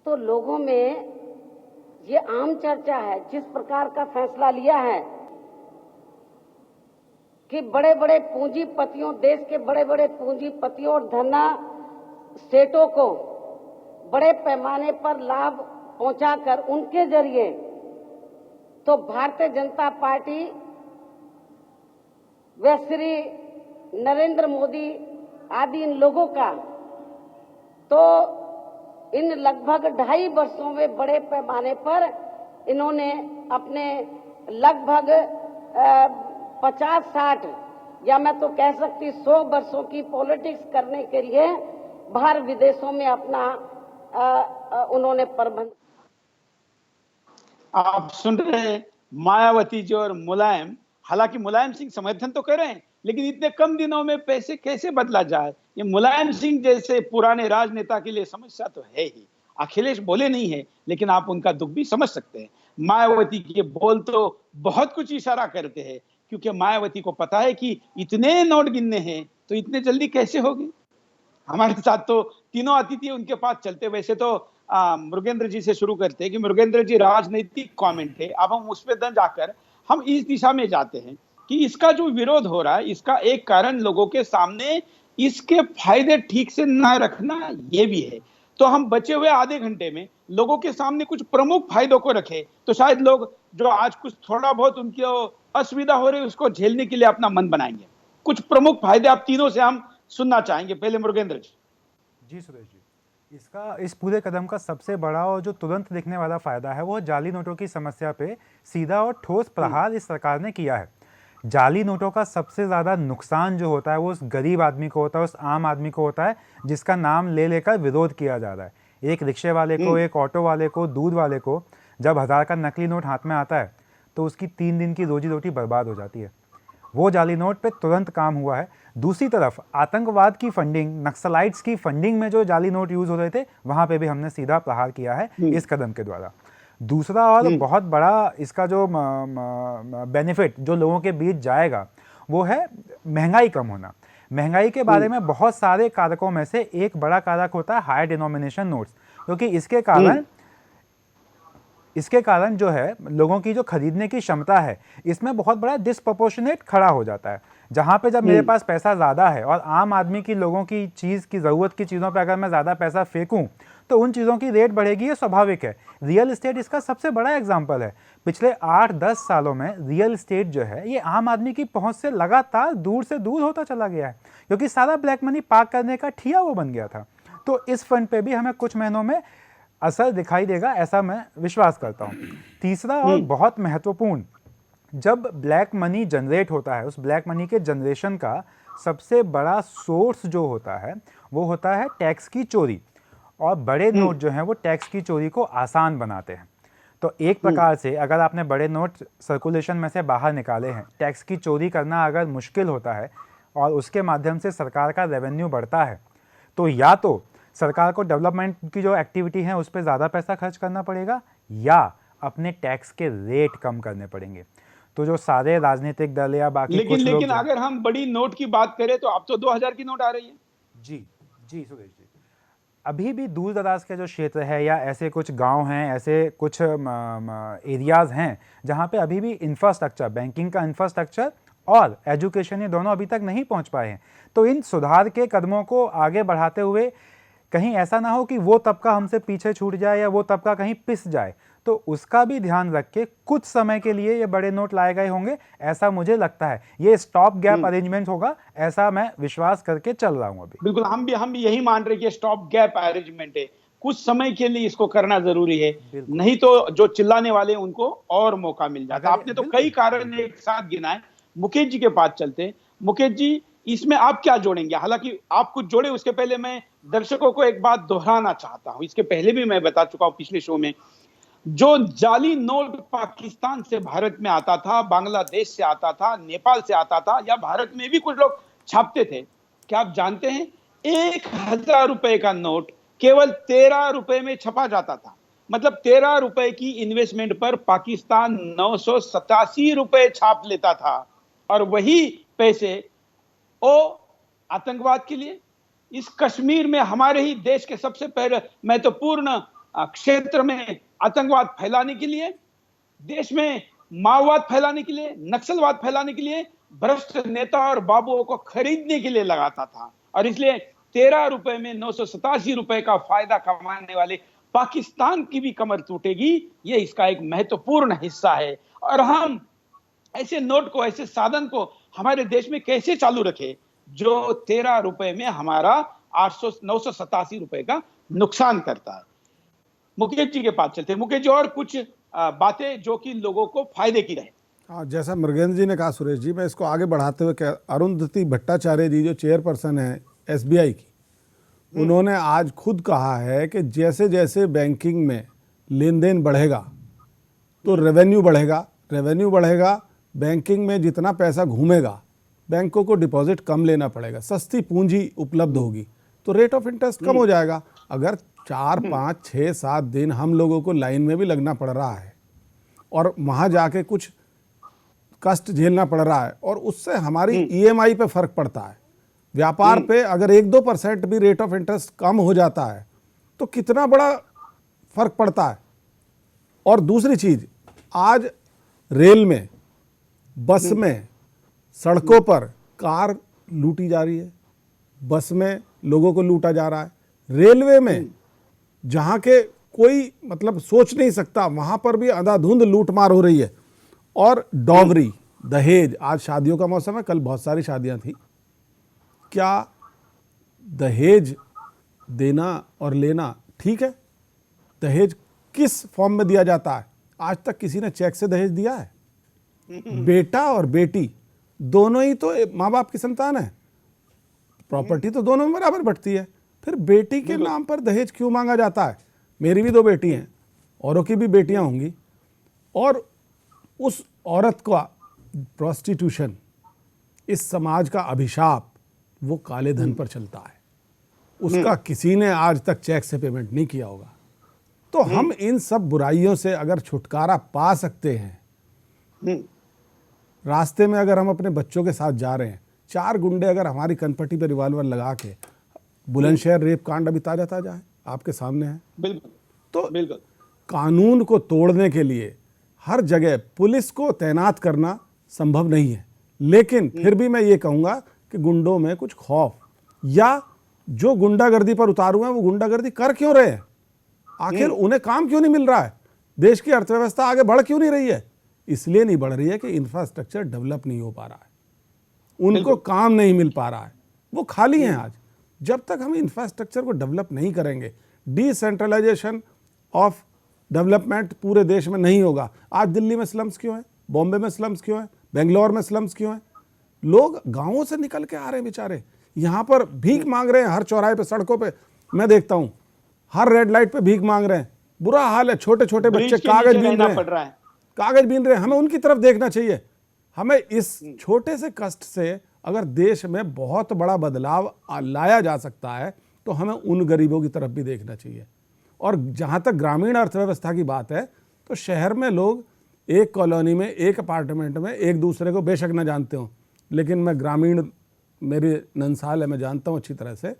तो लोगों में ये आम चर्चा है जिस प्रकार का फैसला लिया है कि बड़े बड़े पूंजीपतियों, देश के बड़े बड़े पूंजीपतियों और धना सेठों को बड़े पैमाने पर लाभ पहुंचाकर उनके जरिए तो भारतीय जनता पार्टी व श्री नरेंद्र मोदी आदि इन लोगों का तो इन लगभग 2.5 वर्षों में बड़े पैमाने पर इन्होंने अपने लगभग 50-60 या मैं तो कह सकती 100 वर्षों की पॉलिटिक्स करने के लिए बाहर विदेशों में अपना उन्होंने प्रबंध। आप सुन रहे हैं मायावती जी और मुलायम। हालांकि मुलायम सिंह समर्थन तो कर रहे हैं, लेकिन इतने कम दिनों में पैसे कैसे बदला जाए, ये मुलायम सिंह जैसे पुराने राजनेता के लिए समस्या तो है ही। अखिलेश बोले नहीं है, लेकिन आप उनका दुख भी समझ सकते हैं। मायावती के बोल तो बहुत कुछ इशारा करते हैं, क्योंकि मायावती को पता है कि इतने नोट गिनने हैं तो इतने जल्दी कैसे होगी। हमारे साथ तो तीनों अतिथि उनके पास चलते। वैसे तो मुरुगेंद्र जी से शुरू करते हैं कि मुरुगेंद्र जी राजनीतिक कमेंट है, अब हम उस पर जाकर हम इस दिशा में जाते हैं कि इसका जो विरोध हो रहा है, इसका एक कारण लोगों के सामने इसके फायदे ठीक से न रखना ये भी है। तो हम बचे हुए आधे घंटे में लोगों के सामने कुछ प्रमुख फायदों को रखें, तो शायद लोग जो आज कुछ थोड़ा बहुत उनकी असुविधा हो रही है उसको झेलने के लिए अपना मन बनाएंगे। कुछ प्रमुख फायदे आप तीनों से हम सुनना चाहेंगे। पहले मुरुगेंद्र जी। जी सुरेश जी, इस पूरे कदम का सबसे बड़ा और जो तुरंत दिखने वाला फायदा है वो जाली नोटों की समस्या पे सीधा और ठोस प्रहार इस सरकार ने किया है। जाली नोटों का सबसे ज़्यादा नुकसान जो होता है वो उस गरीब आदमी को होता है, उस आम आदमी को होता है जिसका नाम ले लेकर विरोध किया जा रहा है। एक रिक्शे वाले को, एक ऑटो वाले को, दूध वाले को जब 1000 का नकली नोट हाथ में आता है तो उसकी 3 दिन की रोजी रोटी बर्बाद हो जाती है। वो जाली नोट पे तुरंत काम हुआ है। दूसरी तरफ आतंकवाद की फंडिंग, नक्सलाइट्स की फंडिंग में जो जाली नोट यूज हो रहे थे वहां पे भी हमने सीधा प्रहार किया है इस कदम के द्वारा। दूसरा और बहुत बड़ा इसका जो बेनिफिट जो लोगों के बीच जाएगा वो है महंगाई कम होना। महंगाई के बारे में बहुत सारे कारकों में से एक बड़ा कारक होता है हायर डिनोमिनेशन नोट्स, क्योंकि इसके कारण जो है लोगों की जो खरीदने की क्षमता है इसमें बहुत बड़ा डिस्प्रोपोर्शनेट खड़ा हो जाता है। जहाँ पे जब मेरे पास पैसा ज़्यादा है और आम आदमी की लोगों की चीज़ की ज़रूरत की चीज़ों पे अगर मैं ज़्यादा पैसा फेंकूं तो उन चीज़ों की रेट बढ़ेगी, ये स्वाभाविक है। रियल एस्टेट इसका सबसे बड़ा एग्जाम्पल है। पिछले 8-10 सालों में रियल एस्टेट जो है ये आम आदमी की पहुँच से लगातार दूर से दूर होता चला गया है, क्योंकि सारा ब्लैक मनी पार्क करने का ठिया वो बन गया था। तो इस फंड पर भी हमें कुछ महीनों में असर दिखाई देगा, ऐसा मैं विश्वास करता हूँ। तीसरा और बहुत महत्वपूर्ण, जब ब्लैक मनी जनरेट होता है उस ब्लैक मनी के जनरेशन का सबसे बड़ा सोर्स जो होता है वो होता है टैक्स की चोरी, और बड़े नोट जो हैं वो टैक्स की चोरी को आसान बनाते हैं। तो एक प्रकार से अगर आपने बड़े नोट सर्कुलेशन में से बाहर निकाले हैं, टैक्स की चोरी करना अगर मुश्किल होता है और उसके माध्यम से सरकार का रेवेन्यू बढ़ता है, तो या तो सरकार को डेवलपमेंट की जो एक्टिविटी है उस पर ज़्यादा पैसा खर्च करना पड़ेगा या अपने टैक्स के रेट कम करने पड़ेंगे। तो जो सारे राजनीतिक दल या बाकी लेकिन अगर हम बड़ी नोट की बात करें तो अब तो 2000 की नोट आ रही है। जी सुरेश जी, अभी भी दूर दराज के जो क्षेत्र है या ऐसे कुछ गांव हैं, ऐसे कुछ एरियाज़ हैं जहां पे अभी भी इंफ्रास्ट्रक्चर, बैंकिंग का इंफ्रास्ट्रक्चर और एजुकेशन, ये दोनों अभी तक नहीं पहुंच पाए हैं। तो इन सुधार के कदमों को आगे बढ़ाते हुए कहीं ऐसा ना हो कि वो तबका हमसे पीछे छूट जाए या वो तबका कहीं पिस जाए, तो उसका भी ध्यान रख के कुछ समय के लिए ये बड़े नोट लाए गए होंगे, ऐसा मुझे लगता है। ये स्टॉप गैप अरेंजमेंट होगा, ऐसा मैं विश्वास करके चल रहा हूं अभी। बिल्कुल, हम भी यही मान रहे कि स्टॉप गैप अरेंजमेंट है, कुछ समय के लिए इसको करना जरूरी है, नहीं तो जो चिल्लाने वाले उनको और मौका मिल जाता है। आपने तो कई कारण एक साथ गिनाए। मुकेश जी के पास चलते। मुकेश जी, इसमें आप क्या जोड़ेंगे? हालांकि आप कुछ जोड़े, उसके पहले मैं दर्शकों को एक बात दोहराना चाहता हूं। इसके पहले भी मैं बता चुका हूं पिछले शो में, जो जाली नोट पाकिस्तान से भारत में आता था, बांग्लादेश से आता था, नेपाल से आता था, या भारत में भी कुछ लोग छापते थे, क्या आप जानते हैं 1,000 रुपए का नोट केवल 13 रुपए में छपा जाता था। मतलब 13 रुपए की इन्वेस्टमेंट पर पाकिस्तान 987 रुपए छाप लेता था, और वही पैसे ओ आतंकवाद के लिए, इस कश्मीर में हमारे ही देश के सबसे पहले महत्वपूर्ण क्षेत्र में आतंकवाद फैलाने के लिए, देश में माओवाद फैलाने के लिए, नक्सलवाद फैलाने के लिए, भ्रष्ट नेता और बाबुओं को खरीदने के लिए लगाता था। और इसलिए 13 रुपए में 987 रुपए का फायदा कमाने वाले पाकिस्तान की भी कमर टूटेगी, ये इसका एक महत्वपूर्ण हिस्सा है। और हम ऐसे नोट को, ऐसे साधन को हमारे देश में कैसे चालू रखे जो 13 रुपए में हमारा 987 रुपए का नुकसान करता है। मुकेश जी के पास चलते हैं। मुकेश जी, और कुछ बातें जो कि लोगों को फायदे की रहे। हाँ, जैसा मृगेंद्र जी ने कहा सुरेश जी, मैं इसको आगे बढ़ाते हुए कह, अरुंधति भट्टाचार्य जी जो चेयरपर्सन है SBI की, उन्होंने आज खुद कहा है कि जैसे जैसे बैंकिंग में लेन देन बढ़ेगा तो रेवेन्यू बढ़ेगा, बैंकिंग में जितना पैसा घूमेगा बैंकों को डिपॉजिट कम लेना पड़ेगा, सस्ती पूंजी उपलब्ध होगी, तो रेट ऑफ इंटरेस्ट कम हो जाएगा। अगर 4, 5, 6, 7 दिन हम लोगों को लाइन में भी लगना पड़ रहा है और वहाँ जाके कुछ कष्ट झेलना पड़ रहा है, और उससे हमारी EMI पे फर्क पड़ता है, व्यापार पे अगर 1-2% भी रेट ऑफ इंटरेस्ट कम हो जाता है तो कितना बड़ा फर्क पड़ता है। और दूसरी चीज, आज रेल में, बस में, सड़कों पर कार लूटी जा रही है, बस में लोगों को लूटा जा रहा है, रेलवे में जहाँ के कोई मतलब सोच नहीं सकता वहाँ पर भी अंधाधुंध लूटमार हो रही है। और डॉवरी, दहेज, आज शादियों का मौसम है, कल बहुत सारी शादियाँ थी, क्या दहेज देना और लेना ठीक है? दहेज किस फॉर्म में दिया जाता है? आज तक किसी ने चेक से दहेज दिया है? बेटा और बेटी दोनों ही तो माँ बाप की संतान है, प्रॉपर्टी तो दोनों में बराबर बंटती है, फिर बेटी के नाम पर दहेज क्यों मांगा जाता है? मेरी भी 2 बेटी हैं, औरों की भी बेटियां होंगी, और उस औरत का प्रोस्टिट्यूशन, इस समाज का अभिशाप, वो काले धन पर चलता है, उसका किसी ने आज तक चेक से पेमेंट नहीं किया होगा। तो हम इन सब बुराइयों से अगर छुटकारा पा सकते हैं, रास्ते में अगर हम अपने बच्चों के साथ जा रहे हैं, 4 गुंडे अगर हमारी कनपट्टी पे रिवॉल्वर लगा के, बुलंदशहर रेप कांड अभी ताजा है, आपके सामने है, बिल्कुल कानून को तोड़ने के लिए हर जगह पुलिस को तैनात करना संभव नहीं है, लेकिन फिर भी मैं ये कहूँगा कि गुंडों में कुछ खौफ, या जो गुंडागर्दी पर उतारू हैं वो गुंडागर्दी कर क्यों रहे हैं? आखिर उन्हें काम क्यों नहीं मिल रहा है? देश की अर्थव्यवस्था आगे बढ़ क्यों नहीं रही है? इसलिए नहीं बढ़ रही है कि इंफ्रास्ट्रक्चर डेवलप नहीं हो पा रहा है, उनको काम नहीं मिल पा रहा है, वो खाली हैं आज। जब तक हम इंफ्रास्ट्रक्चर को डेवलप नहीं करेंगे, डिसेंट्रलाइजेशन ऑफ डेवलपमेंट पूरे देश में नहीं होगा। आज दिल्ली में स्लम्स क्यों है, बॉम्बे में स्लम्स क्यों है, बेंगलोर में स्लम्स क्यों है? लोग गांवों से निकल के आ रहे हैं बेचारे, यहाँ पर भीख मांग रहे हैं, हर चौराहे पे, सड़कों पे मैं देखता हूँ, हर रेड लाइट पे भीख मांग रहे हैं, बुरा हाल है। छोटे छोटे बच्चे कागज बीन रहे हैं, हमें उनकी तरफ देखना चाहिए। हमें इस छोटे से कष्ट से अगर देश में बहुत बड़ा बदलाव लाया जा सकता है तो हमें उन गरीबों की तरफ भी देखना चाहिए। और जहाँ तक ग्रामीण अर्थव्यवस्था की बात है, तो शहर में लोग एक कॉलोनी में, एक अपार्टमेंट में एक दूसरे को बेशक न जानते हों, लेकिन मैं ग्रामीण, मेरे नंसाल है, मैं जानता हूँ अच्छी तरह से,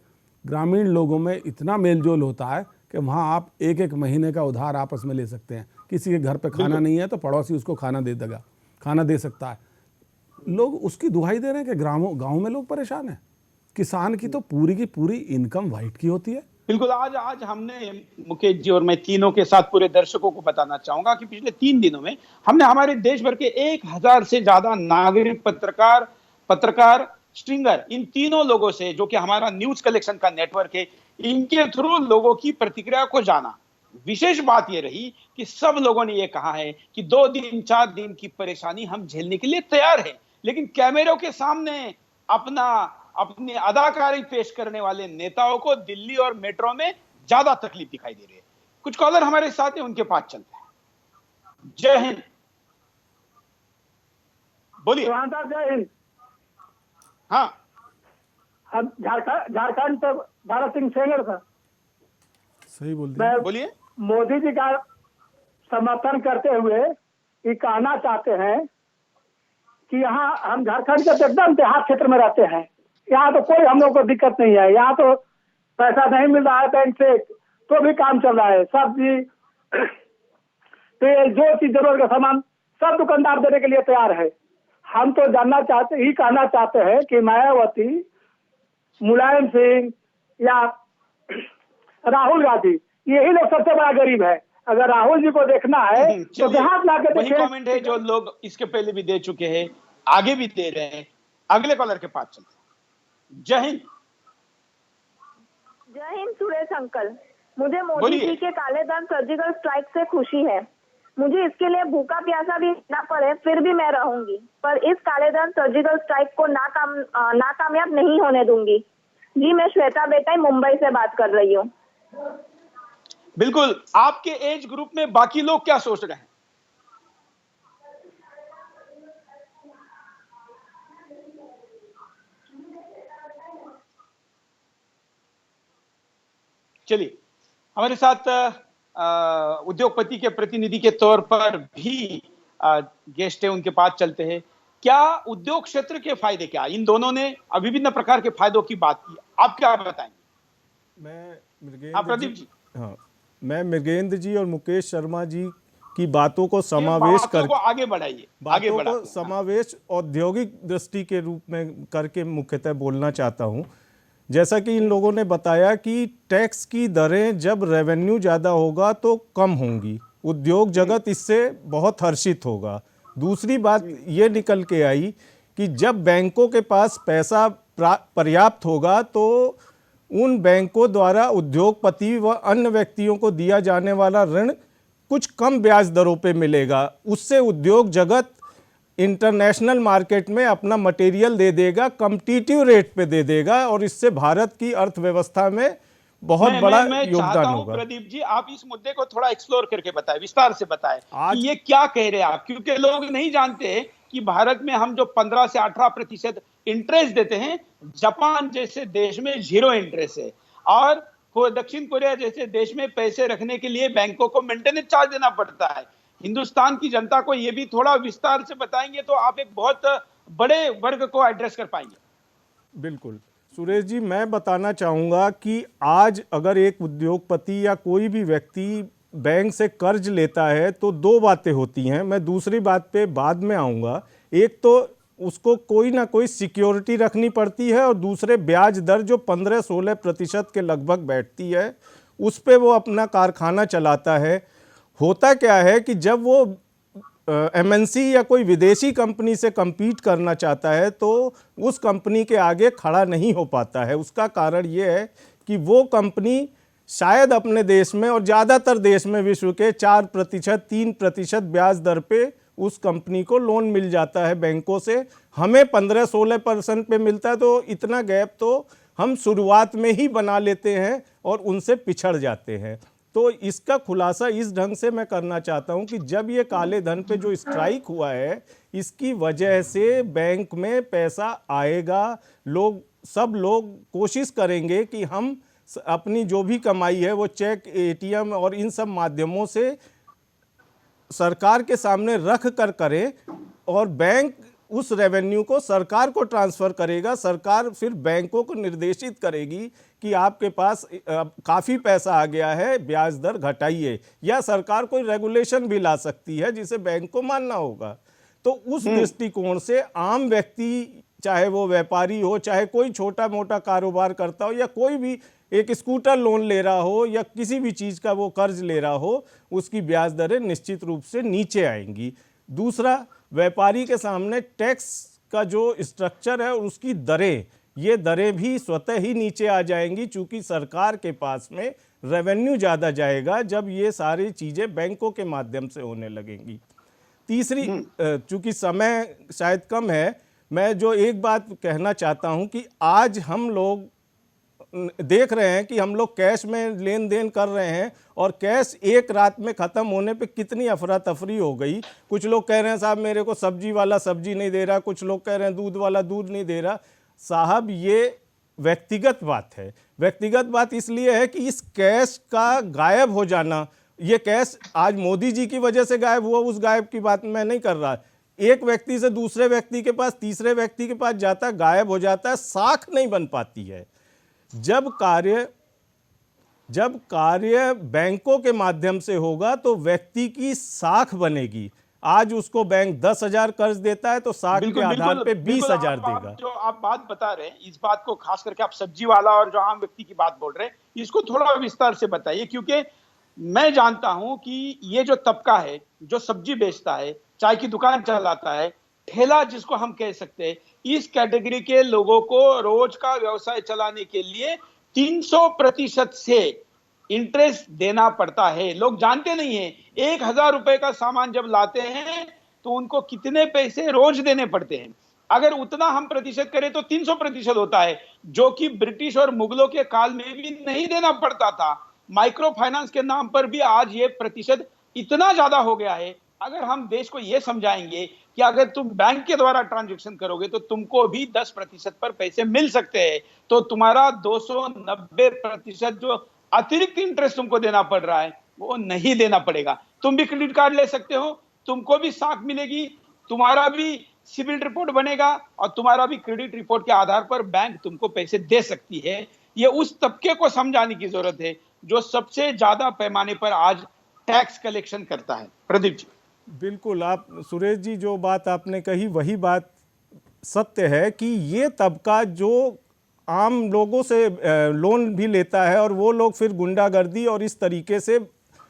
ग्रामीण लोगों में इतना मेलजोल होता है कि वहाँ आप 1-1 महीने का उधार आपस में ले सकते हैं। किसी के घर पे खाना नहीं है तो पड़ोसी उसको खाना दे देगा, खाना दे सकता है। लोग उसकी दुहाई दे रहे हैं कि गाँव में लोग परेशान हैं। किसान की तो पूरी की पूरी इनकम वाइट की होती है। बिल्कुल, आज हमने, मुकेश जी और मैं तीनों के साथ पूरे दर्शकों को बताना चाहूंगा कि पिछले 3 दिनों में हमने हमारे देश भर के 1000 से ज्यादा नागरिक, पत्रकार, स्ट्रिंगर, इन तीनों लोगों से, जो कि हमारा न्यूज कलेक्शन का नेटवर्क है, इनके थ्रू लोगों की प्रतिक्रिया को जाना। विशेष बात यह रही कि सब लोगों ने यह कहा है कि 2 दिन 4 दिन की परेशानी हम झेलने के लिए तैयार हैं, लेकिन कैमरों के सामने अपनी अदाकारी पेश करने वाले नेताओं को दिल्ली और मेट्रो में ज्यादा तकलीफ दिखाई दे रही है। कुछ कॉलर हमारे साथ हैं, उनके पास चलते हैं। जय हिंद, बोलिए। जय हिंद। हाँ, हम झारखंड से भारत सिंह सेंगर सर। सही बोल दिया। बोलिए। मोदी जी का समर्थन करते हुए ये कहना चाहते हैं कि यहाँ हम झारखंड के एकदम देहात क्षेत्र में रहते हैं, यहाँ तो कोई हम लोग को दिक्कत नहीं है, यहाँ तो पैसा नहीं मिल रहा है बैंक से तो भी काम चल रहा है। सब्जी तेल जो चीज जरूरत का सामान सब दुकानदार देने के लिए तैयार है। हम तो कहना चाहते हैं कि मायावती, मुलायम सिंह या राहुल गांधी, यही लोग सबसे बड़ा गरीब है। अगर राहुल जी को देखना है तो देहात लाके वही कमेंट है जो लोग इसके पहले भी दे चुके हैं, आगे भी दे रहे हैं। अगले कॉलर के पास चलते हैं। जय हिंद। जय हिंद सुरेश अंकल। मुझे मोदी जी के काले धन सर्जिकल स्ट्राइक से खुशी है। मुझे इसके लिए भूखा प्यासा भी रहना पड़े फिर भी मैं रहूंगी, पर इस काले धन सर्जिकल स्ट्राइक को नाकामयाब नहीं होने दूंगी। जी, मैं श्वेता बेटा मुंबई से बात कर रही हूँ। बिल्कुल। आपके एज ग्रुप में बाकी लोग क्या सोच रहे हैं? चलिए, हमारे साथ उद्योगपति के प्रतिनिधि के तौर पर भी गेस्ट है, उनके पास चलते हैं। क्या उद्योग क्षेत्र के फायदे क्या? इन दोनों ने विभिन्न प्रकार के फायदों की बात की, आप क्या बताएंगे? प्रदीप जी। हाँ, मैं मृगेंद्र जी और मुकेश शर्मा जी की बातों को समावेश कर आगे बढ़ाइए, आगे बढ़ाइए। समावेश औद्योगिक दृष्टि के रूप में करके मुख्यतः बोलना चाहता हूं। जैसा कि इन लोगों ने बताया कि टैक्स की दरें जब रेवेन्यू ज़्यादा होगा तो कम होंगी, उद्योग जगत इससे बहुत हर्षित होगा। दूसरी बात ये निकल के आई कि जब बैंकों के पास पैसा पर्याप्त होगा तो उन बैंकों द्वारा उद्योगपति व अन्य व्यक्तियों को दिया जाने वाला ऋण कुछ कम ब्याज दरों पे मिलेगा। उससे उद्योग जगत इंटरनेशनल मार्केट में अपना मटेरियल दे देगा, कॉम्पिटिटिव रेट पे दे देगा और इससे भारत की अर्थव्यवस्था में बहुत बड़ा योगदान होगा। प्रदीप जी, आप इस मुद्दे को थोड़ा एक्सप्लोर करके बताएं, विस्तार से बताएं कि ये क्या कह रहे हैं आप, क्योंकि लोग नहीं जानते कि भारत में हम जो 15 से 18% इंटरेस्ट देते हैं, जापान जैसे देश में 0 इंटरेस्ट है, और दक्षिण कोरिया जैसे देश में पैसे रखने के लिए बैंकों को मेंटेनेंस चार्ज देना पड़ता है। हिंदुस्तान की जनता को ये भी थोड़ा विस्तार से बताएंगे तो आप एक बहुत बड़े वर्ग को एड्रेस कर पाएंगे। बिल्कुल सुरेश जी, मैं बताना चाहूँगा कि आज अगर एक उद्योगपति या कोई भी व्यक्ति बैंक से कर्ज लेता है तो 2 बातें होती हैं। मैं दूसरी बात पे बाद में आऊँगा। एक तो उसको कोई ना कोई सिक्योरिटी रखनी पड़ती है और दूसरे ब्याज दर जो 15-16% के लगभग बैठती है उस पे वो अपना कारखाना चलाता है। होता क्या है कि जब वो एमएनसी या कोई विदेशी कंपनी से compete करना चाहता है तो उस कंपनी के आगे खड़ा नहीं हो पाता है। उसका कारण ये है कि वो कंपनी शायद अपने देश में और ज़्यादातर देश में विश्व के 4%, 3% ब्याज दर पे उस कंपनी को लोन मिल जाता है बैंकों से। हमें 15-16% पे मिलता है, तो इतना गैप तो हम शुरुआत में ही बना लेते हैं और उनसे पिछड़ जाते हैं। तो इसका खुलासा इस ढंग से मैं करना चाहता हूं कि जब ये काले धन पे जो स्ट्राइक हुआ है इसकी वजह से बैंक में पैसा आएगा। सब लोग कोशिश करेंगे कि हम अपनी जो भी कमाई है वो चेक, एटीएम और इन सब माध्यमों से सरकार के सामने रख कर करें और बैंक उस रेवेन्यू को सरकार को ट्रांसफ़र करेगा। सरकार फिर बैंकों को निर्देशित करेगी कि आपके पास काफ़ी पैसा आ गया है, ब्याज दर घटाइए, या सरकार कोई रेगुलेशन भी ला सकती है जिसे बैंक को मानना होगा। तो उस दृष्टिकोण से आम व्यक्ति, चाहे वो व्यापारी हो, चाहे कोई छोटा मोटा कारोबार करता हो, या कोई भी एक स्कूटर लोन ले रहा हो या किसी भी चीज़ का वो कर्ज ले रहा हो, उसकी ब्याज दरें निश्चित रूप से नीचे आएंगी। दूसरा, व्यापारी के सामने टैक्स का जो स्ट्रक्चर है उसकी दरें, ये दरें भी स्वतः ही नीचे आ जाएंगी, चूँकि सरकार के पास में रेवेन्यू ज़्यादा जाएगा जब ये सारी चीज़ें बैंकों के माध्यम से होने लगेंगी। तीसरी, चूँकि समय शायद कम है, मैं जो एक बात कहना चाहता हूं कि आज हम लोग देख रहे हैं कि हम लोग कैश में लेन देन कर रहे हैं और कैश एक रात में ख़त्म होने पे कितनी अफरा तफरी हो गई। कुछ लोग कह रहे हैं साहब मेरे को सब्जी वाला सब्जी नहीं दे रहा, कुछ लोग कह रहे हैं दूध वाला दूध नहीं दे रहा। साहब ये व्यक्तिगत बात है। व्यक्तिगत बात इसलिए है कि इस कैश का गायब हो जाना, ये कैश आज मोदी जी की वजह से गायब हुआ, उस गायब की बात मैं नहीं कर रहा। एक व्यक्ति से दूसरे व्यक्ति के पास, तीसरे व्यक्ति के पास जाता है, गायब हो जाता है, साख नहीं बन पाती है। जब कार्य बैंकों के माध्यम से होगा तो व्यक्ति की साख बनेगी। आज उसको बैंक 10,000 कर्ज देता है तो साख के आधार पे 20,000 देगा। जो आप बात बता रहे हैं, इस बात को खास करके आप सब्जी वाला और जो आम व्यक्ति की बात बोल रहे हैं, इसको थोड़ा विस्तार से बताइए, क्योंकि मैं जानता हूं कि ये जो तबका है जो सब्जी बेचता है, चाय की दुकान चलाता है, ठेला जिसको हम कह सकते हैं, इस कैटेगरी के लोगों को रोज का व्यवसाय चलाने के लिए 300% से इंटरेस्ट देना पड़ता है। लोग जानते नहीं है 1,000 रुपए का सामान जब लाते हैं तो उनको कितने पैसे रोज देने पड़ते हैं। अगर उतना हम प्रतिशत करें तो 300% होता है, जो कि ब्रिटिश और मुगलों के काल में भी नहीं देना पड़ता था। माइक्रो फाइनेंस के नाम पर भी आज ये प्रतिशत इतना ज्यादा हो गया है। अगर हम देश को यह समझाएंगे कि अगर तुम बैंक के द्वारा ट्रांजैक्शन करोगे तो तुमको भी 10% पर पैसे मिल सकते हैं, तो तुम्हारा 290% जो अतिरिक्त इंटरेस्ट तुमको देना पड़ रहा है वो नहीं देना पड़ेगा। तुम भी क्रेडिट कार्ड ले सकते हो, तुमको भी साख मिलेगी, तुम्हारा भी सिविल रिपोर्ट बनेगा और तुम्हारा भी क्रेडिट रिपोर्ट के आधार पर बैंक तुमको पैसे दे सकती है। ये उस तबके को समझाने की जरूरत है जो सबसे ज्यादा पैमाने पर आज टैक्स कलेक्शन करता है। प्रदीप जी। बिल्कुल, आप सुरेश जी जो बात आपने कही वही बात सत्य है कि ये तबका जो आम लोगों से लोन भी लेता है और वो लोग फिर गुंडागर्दी और इस तरीके से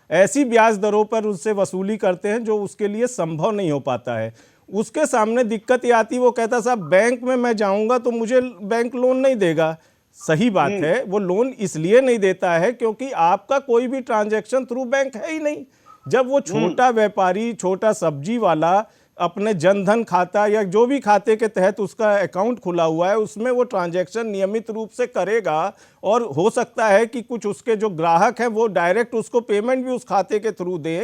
ऐसी ब्याज दरों पर उससे वसूली करते हैं जो उसके लिए संभव नहीं हो पाता है। उसके सामने दिक्कत ये आती, वो कहता साहब बैंक में मैं जाऊंगा तो मुझे बैंक लोन नहीं देगा। सही बात है, वो लोन इसलिए नहीं देता है क्योंकि आपका कोई भी ट्रांजैक्शन थ्रू बैंक है ही नहीं। जब वो छोटा व्यापारी, छोटा सब्जी वाला अपने जनधन खाता या जो भी खाते के तहत उसका अकाउंट खुला हुआ है उसमें वो ट्रांजैक्शन नियमित रूप से करेगा और हो सकता है कि कुछ उसके जो ग्राहक हैं वो डायरेक्ट उसको पेमेंट भी उस खाते के थ्रू दे,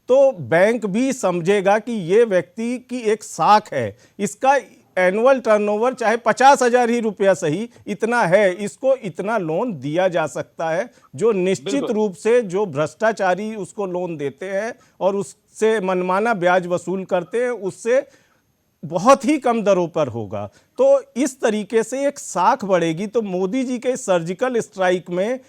तो बैंक भी समझेगा कि ये व्यक्ति की एक साख है, इसका एनुअल टर्नओवर चाहे 50,000 ही रुपया सही इतना है, इसको इतना लोन दिया जा सकता है। जो निश्चित रूप से जो भ्रष्टाचारी उसको लोन देते हैं और उससे मनमाना ब्याज वसूल करते हैं उससे बहुत ही कम दरों पर होगा। तो इस तरीके से एक साख बढ़ेगी। तो मोदी जी के सर्जिकल स्ट्राइक में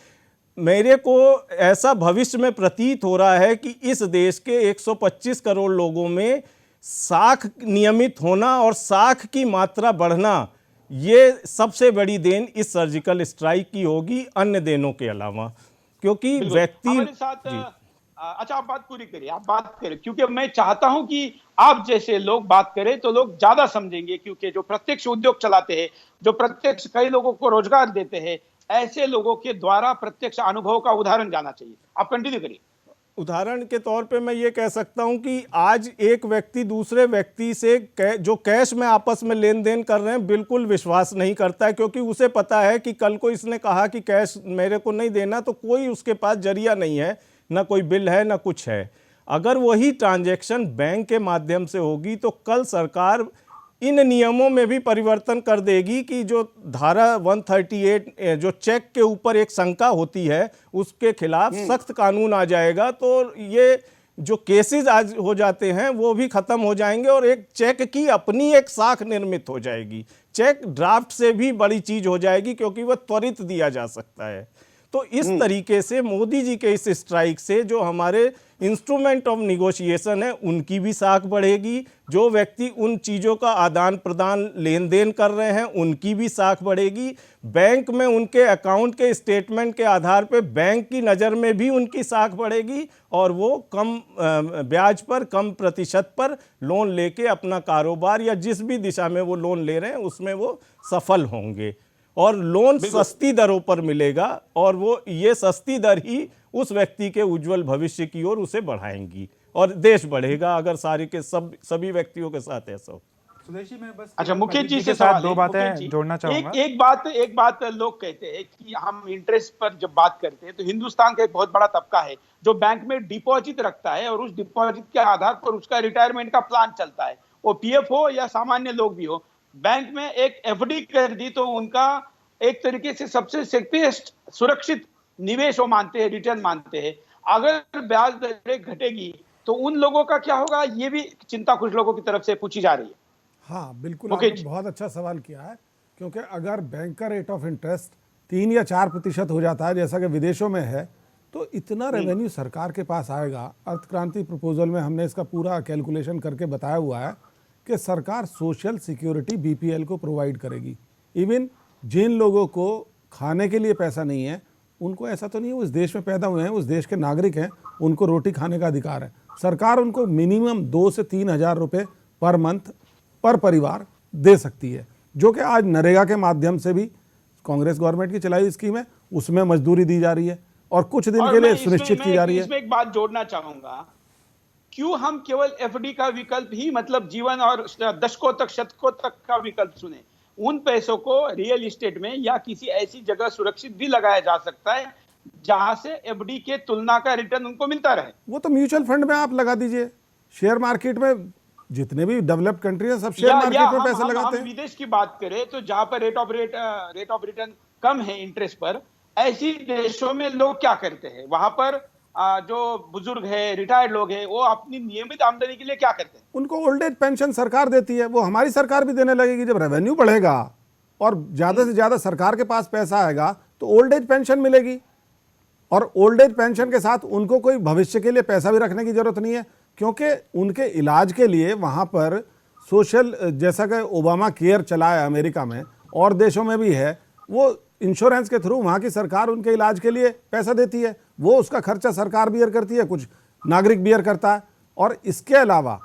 मेरे को ऐसा भविष्य में प्रतीत हो रहा है कि इस देश के 125 करोड़ लोगों में साख नियमित होना और साख की मात्रा बढ़ना, ये सबसे बड़ी देन इस सर्जिकल स्ट्राइक की होगी अन्य देनों के अलावा, क्योंकि व्यक्ति अच्छा आप बात पूरी करिए, आप बात करें, क्योंकि मैं चाहता हूं कि आप जैसे लोग बात करें तो लोग ज्यादा समझेंगे, क्योंकि जो प्रत्यक्ष उद्योग चलाते हैं, जो प्रत्यक्ष कई लोगों को रोजगार देते हैं, ऐसे लोगों के द्वारा प्रत्यक्ष अनुभव का उदाहरण जाना चाहिए। आप कंटिन्यू करिए। उदाहरण के तौर पे मैं ये कह सकता हूं कि आज एक व्यक्ति दूसरे व्यक्ति से जो कैश में आपस में लेन देन कर रहे हैं बिल्कुल विश्वास नहीं करता है, क्योंकि उसे पता है कि कल को इसने कहा कि कैश मेरे को नहीं देना तो कोई उसके पास जरिया नहीं है, ना कोई बिल है ना कुछ है। अगर वही ट्रांजैक्शन बैंक के माध्यम से होगी तो कल सरकार इन नियमों में भी परिवर्तन कर देगी कि जो धारा 138 जो चेक के ऊपर एक शंका होती है उसके खिलाफ सख्त कानून आ जाएगा। तो ये जो केसेस आज हो जाते हैं वो भी खत्म हो जाएंगे और एक चेक की अपनी एक साख निर्मित हो जाएगी। चेक ड्राफ्ट से भी बड़ी चीज हो जाएगी क्योंकि वह त्वरित दिया जा सकता है। तो इस तरीके से मोदी जी के इस स्ट्राइक से जो हमारे इंस्ट्रूमेंट ऑफ निगोशिएशन है उनकी भी साख बढ़ेगी, जो व्यक्ति उन चीज़ों का आदान प्रदान लेन देन कर रहे हैं उनकी भी साख बढ़ेगी, बैंक में उनके अकाउंट के स्टेटमेंट के आधार पे बैंक की नज़र में भी उनकी साख बढ़ेगी और वो कम ब्याज पर, कम प्रतिशत पर लोन लेके अपना कारोबार या जिस भी दिशा में वो लोन ले रहे हैं उसमें वो सफल होंगे और लोन सस्ती दरों पर मिलेगा और वो ये सस्ती दर ही उस व्यक्ति के उज्जवल भविष्य की ओर उसे बढ़ाएंगी और देश बढ़ेगा अगर सारे के सभी व्यक्तियों के साथ ऐसा हो। सुदेश मैं बस अच्छा, मुकेश जी से साथ दो बातें जोड़ना चाहूंगा। एक बात लोग कहते हैं कि हम इंटरेस्ट पर जब बात करते हैं तो हिंदुस्तान का एक बहुत बड़ा तबका है जो बैंक में डिपॉजिट रखता है और उस डिपॉजिट के आधार पर उसका रिटायरमेंट का प्लान चलता है, वो पीएफ हो या सामान्य लोग भी हो। बैंक में एक एफडी कर दी तो उनका एक तरीके से सबसे सेफेस्ट सुरक्षित निवेश वो मानते हैं, रिटर्न मानते हैं। अगर ब्याज दरें घटेगी तो उन लोगों का क्या होगा, ये भी चिंता कुछ लोगों की तरफ से पूछी जा रही है। हाँ बिल्कुल, आपने बहुत अच्छा सवाल किया है, क्योंकि अगर बैंक का रेट ऑफ इंटरेस्ट 3 या 4% हो जाता है जैसा कि विदेशों में है, तो इतना रेवेन्यू सरकार के पास आएगा। अर्थ क्रांति प्रपोजल में हमने इसका पूरा कैलकुलेशन करके बताया हुआ है कि सरकार सोशल सिक्योरिटी बीपीएल को प्रोवाइड करेगी। इवन जिन लोगों को खाने के लिए पैसा नहीं है, उनको ऐसा तो नहीं है, उस देश में पैदा हुए हैं, उस देश के नागरिक हैं, उनको रोटी खाने का अधिकार है। सरकार उनको मिनिमम 2 से 3 हज़ार रुपये पर मंथ पर परिवार दे सकती है, जो कि आज नरेगा के माध्यम से भी कांग्रेस गवर्नमेंट की चलाई स्कीम है, उसमें मजदूरी दी जा रही है और कुछ दिन के लिए सुनिश्चित की जा रही है। इसमें एक बात जोड़ना चाहूंगा, क्यों हम केवल एफडी का विकल्प ही, मतलब जीवन और दशकों तक, शतकों तक का विकल्प चुने? उन पैसों को रियल एस्टेट में या किसी ऐसी जगह सुरक्षित भी लगाया जा सकता है जहां से एफडी के तुलना का रिटर्न उनको मिलता रहे। वो तो म्यूचुअल फंड में आप लगा दीजिए, शेयर मार्केट में जितने भी डेवलप्ड कंट्री है सब शेयर मार्केट में पैसा लगाते हैं। विदेश की बात करें तो जहां पर रेट ऑफ रिटर्न कम है इंटरेस्ट पर, ऐसी देशों में लोग क्या करते हैं, वहां पर जो बुजुर्ग है, रिटायर्ड लोग हैं, वो अपनी नियमित आमदनी के लिए क्या करते हैं? उनको ओल्ड एज पेंशन सरकार देती है, वो हमारी सरकार भी देने लगेगी। जब रेवेन्यू बढ़ेगा और ज्यादा से ज्यादा सरकार के पास पैसा आएगा तो ओल्ड एज पेंशन मिलेगी, और ओल्ड एज पेंशन के साथ उनको कोई भविष्य के लिए पैसा भी रखने की जरूरत नहीं है, क्योंकि उनके इलाज के लिए वहाँ पर सोशल, जैसा कि ओबामा केयर चला है अमेरिका में और देशों में भी है, वो इंश्योरेंस के थ्रू वहाँ की सरकार उनके इलाज के लिए पैसा देती है। वो उसका खर्चा सरकार बियर करती है, कुछ नागरिक बियर करता है। और इसके अलावा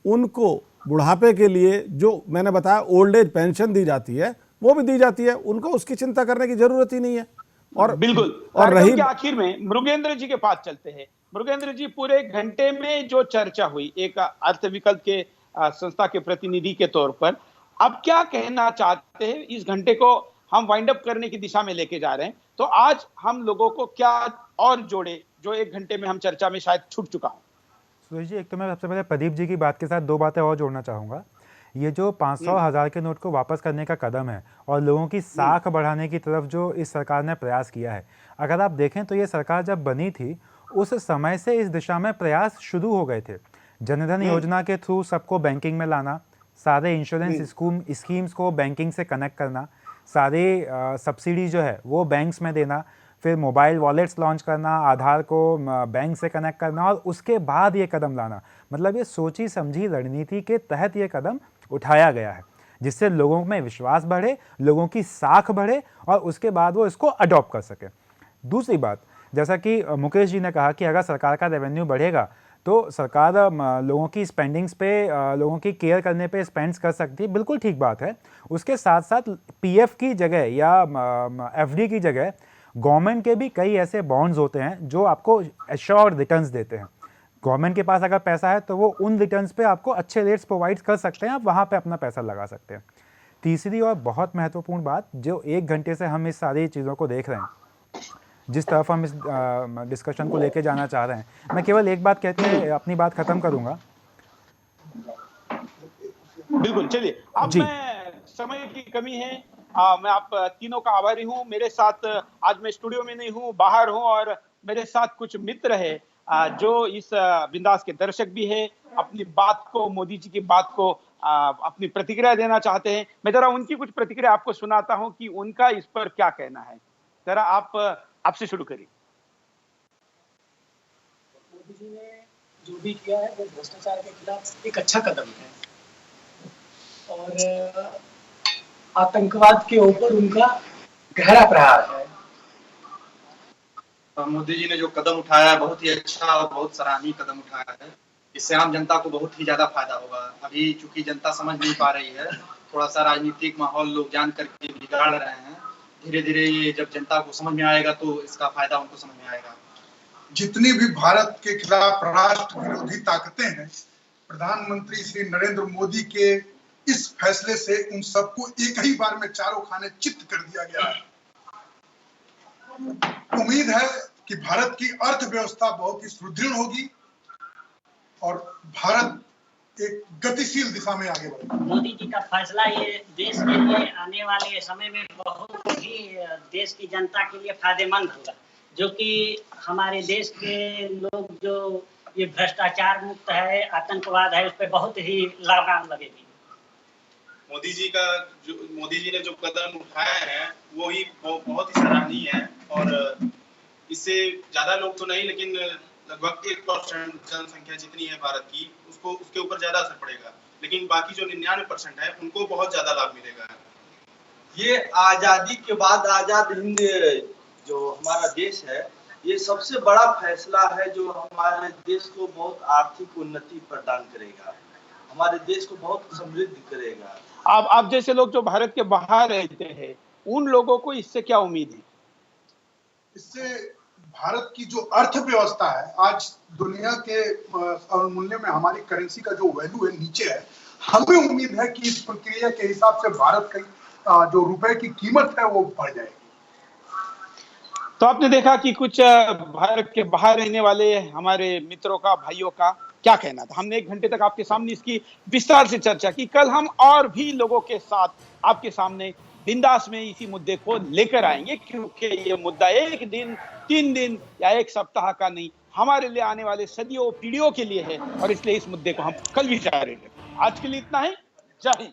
उनको बुढ़ापे के लिए जो मैंने बताया ओल्ड एज पेंशन दी जाती है, वो भी दी जाती है, उनको उसकी चिंता करने की जरूरत ही नहीं है। और बिल्कुल, और रही के आखिर में मृगेंद्र जी के पास चलते हैं। मृगेंद्र जी, पूरे घंटे में जो चर्चा हुई एक अर्थ विकल्प के संस्था के प्रतिनिधि के तौर पर, अब क्या कहना चाहते हैं? इस घंटे को हम वाइंड अप करने की दिशा में लेके जा रहे हैं, तो आज हम लोगों को क्या और जोड़े जो 1 घंटे में हम चर्चा में शायद छूट चुका हूं? सुरेश जी, एक तो मैं सबसे पहले प्रदीप जी की बात के साथ 2 बातें और जोड़ना चाहूँगा। ये जो 500 1000 के नोट को वापस करने का कदम है और लोगों की साख बढ़ाने की तरफ जो इस सरकार ने प्रयास किया है, अगर आप देखें तो ये सरकार जब बनी थी उस समय से इस दिशा में प्रयास शुरू हो गए थे। जनधन योजना के थ्रू सबको बैंकिंग में लाना, सारे इंश्योरेंस स्कीम्स को बैंकिंग से कनेक्ट करना, सारे सब्सिडी जो है वो बैंक्स में देना, फिर मोबाइल वॉलेट्स लॉन्च करना, आधार को बैंक से कनेक्ट करना और उसके बाद ये कदम लाना। मतलब ये सोची समझी रणनीति के तहत ये कदम उठाया गया है, जिससे लोगों में विश्वास बढ़े, लोगों की साख बढ़े और उसके बाद वो इसको अडॉप्ट कर सके। दूसरी बात, जैसा कि मुकेश जी ने कहा कि अगर सरकार का रेवेन्यू बढ़ेगा तो सरकार लोगों की स्पेंडिंग्स पे, लोगों की केयर करने पे स्पेंड्स कर सकती है, बिल्कुल ठीक बात है। उसके साथ साथ पीएफ की जगह या एफडी की जगह गवर्नमेंट के भी कई ऐसे बॉन्ड्स होते हैं जो आपको एश्योर्ड रिटर्न्स देते हैं। गवर्नमेंट के पास अगर पैसा है तो वो उन रिटर्न्स पे आपको अच्छे रेट्स प्रोवाइड कर सकते हैं, आप वहाँ पे अपना पैसा लगा सकते हैं। तीसरी और बहुत महत्वपूर्ण बात, जो 1 घंटे से हम इस सारी चीज़ों को देख रहे हैं, जिस तरफ हम इस डिस्कशन को लेके जाना चाह रहे हैं, मैं केवल एक बात कहते अपनी बात खत्म करूंगा। बिल्कुल, चलिए, अब मैं, समय की कमी है, मैं आप तीनों का आभारी हूं। मेरे साथ आज मैं स्टूडियो में नहीं हूं, बाहर हूं, और मेरे साथ कुछ मित्र है जो इस बिंदास के दर्शक भी है, अपनी बात को, मोदी जी की बात को अपनी प्रतिक्रिया देना चाहते हैं। मैं जरा उनकी कुछ प्रतिक्रिया आपको सुनाता हूं कि उनका इस पर क्या कहना है। जरा आपसे शुरू करिए। मोदी जी ने जो भी किया है वो भ्रष्टाचार के खिलाफ एक अच्छा कदम है, और आतंकवाद के ऊपर उनका गहरा प्रहार है। मोदी जी ने जो कदम उठाया है बहुत ही अच्छा और बहुत सराहनीय कदम उठाया है। इससे आम जनता को बहुत ही ज्यादा फायदा होगा। अभी चूंकि जनता समझ नहीं पा रही है, थोड़ा सा राजनीतिक माहौल लोग जान करके बिगाड़ रहे हैं, धीरे धीरे ये जब जनता को समझ में आएगा तो इसका फायदा उनको समझ में आएगा। जितनी भी भारत के खिलाफ राष्ट्र विरोधी ताकतें हैं, प्रधानमंत्री श्री नरेंद्र मोदी के इस फैसले से उन सबको एक ही बार में चारों खाने चित्त कर दिया गया है। उम्मीद है कि भारत की अर्थव्यवस्था बहुत ही सुदृढ़ होगी और भारत एक गतिशील दिशा में आगे बढ़ेगा। मोदी जी का फैसला ये देश के लिए आने वाले समय में बहुत ही देश की जनता के लिए फायदेमंद होगा, जो कि हमारे देश के लोग जो ये भ्रष्टाचार मुक्त है, आतंकवाद है, उस पर बहुत ही लगाम लगेगी। मोदी जी ने जो कदम उठाए हैं वो ही बहुत ही सराहनीय है और इससे ज्यादा लोग तो नहीं, लेकिन लगभग 1% जनसंख्या जितनी है भारत की उसके ऊपर ज्यादा असर पड़ेगा, लेकिन बाकी जो 99% है उनको बहुत ज्यादा लाभ मिलेगा। ये आजादी के बाद आजाद हिंद जो हमारा देश है, ये सबसे बड़ा फैसला है जो हमारे देश को बहुत आर्थिक उन्नति प्रदान करेगा, हमारे देश को बहुत समृद्ध करेगा। आप जैसे लोग जो भारत के बाहर रहते हैं, उन लोगों को इससे क्या उम्मीद है? इससे भारत की जो अर्थव्यवस्था है, आज दुनिया के मूल्य में हमारी करेंसी का जो वैल्यू है नीचे है, हमें उम्मीद है कि इस प्रक्रिया के हिसाब से भारत की जो रुपए की कीमत है वो बढ़ जाएगी। तो आपने देखा कि कुछ भारत के बाहर रहने वाले हमारे मित्रों का, भाइयों का क्या कहना था। हमने 1 घंटे तक आपके सामने इसकी विस्तार से चर्चा की। कल हम और भी लोगों के साथ आपके सामने बिंदास में इसी मुद्दे को लेकर आएंगे, क्योंकि ये मुद्दा 1 दिन, 3 दिन या 1 सप्ताह का नहीं, हमारे लिए आने वाले सदियों पीढ़ियों के लिए है और इसलिए इस मुद्दे को हम कल भी जारी रखेंगे। आज के लिए इतना ही। जय हिंद।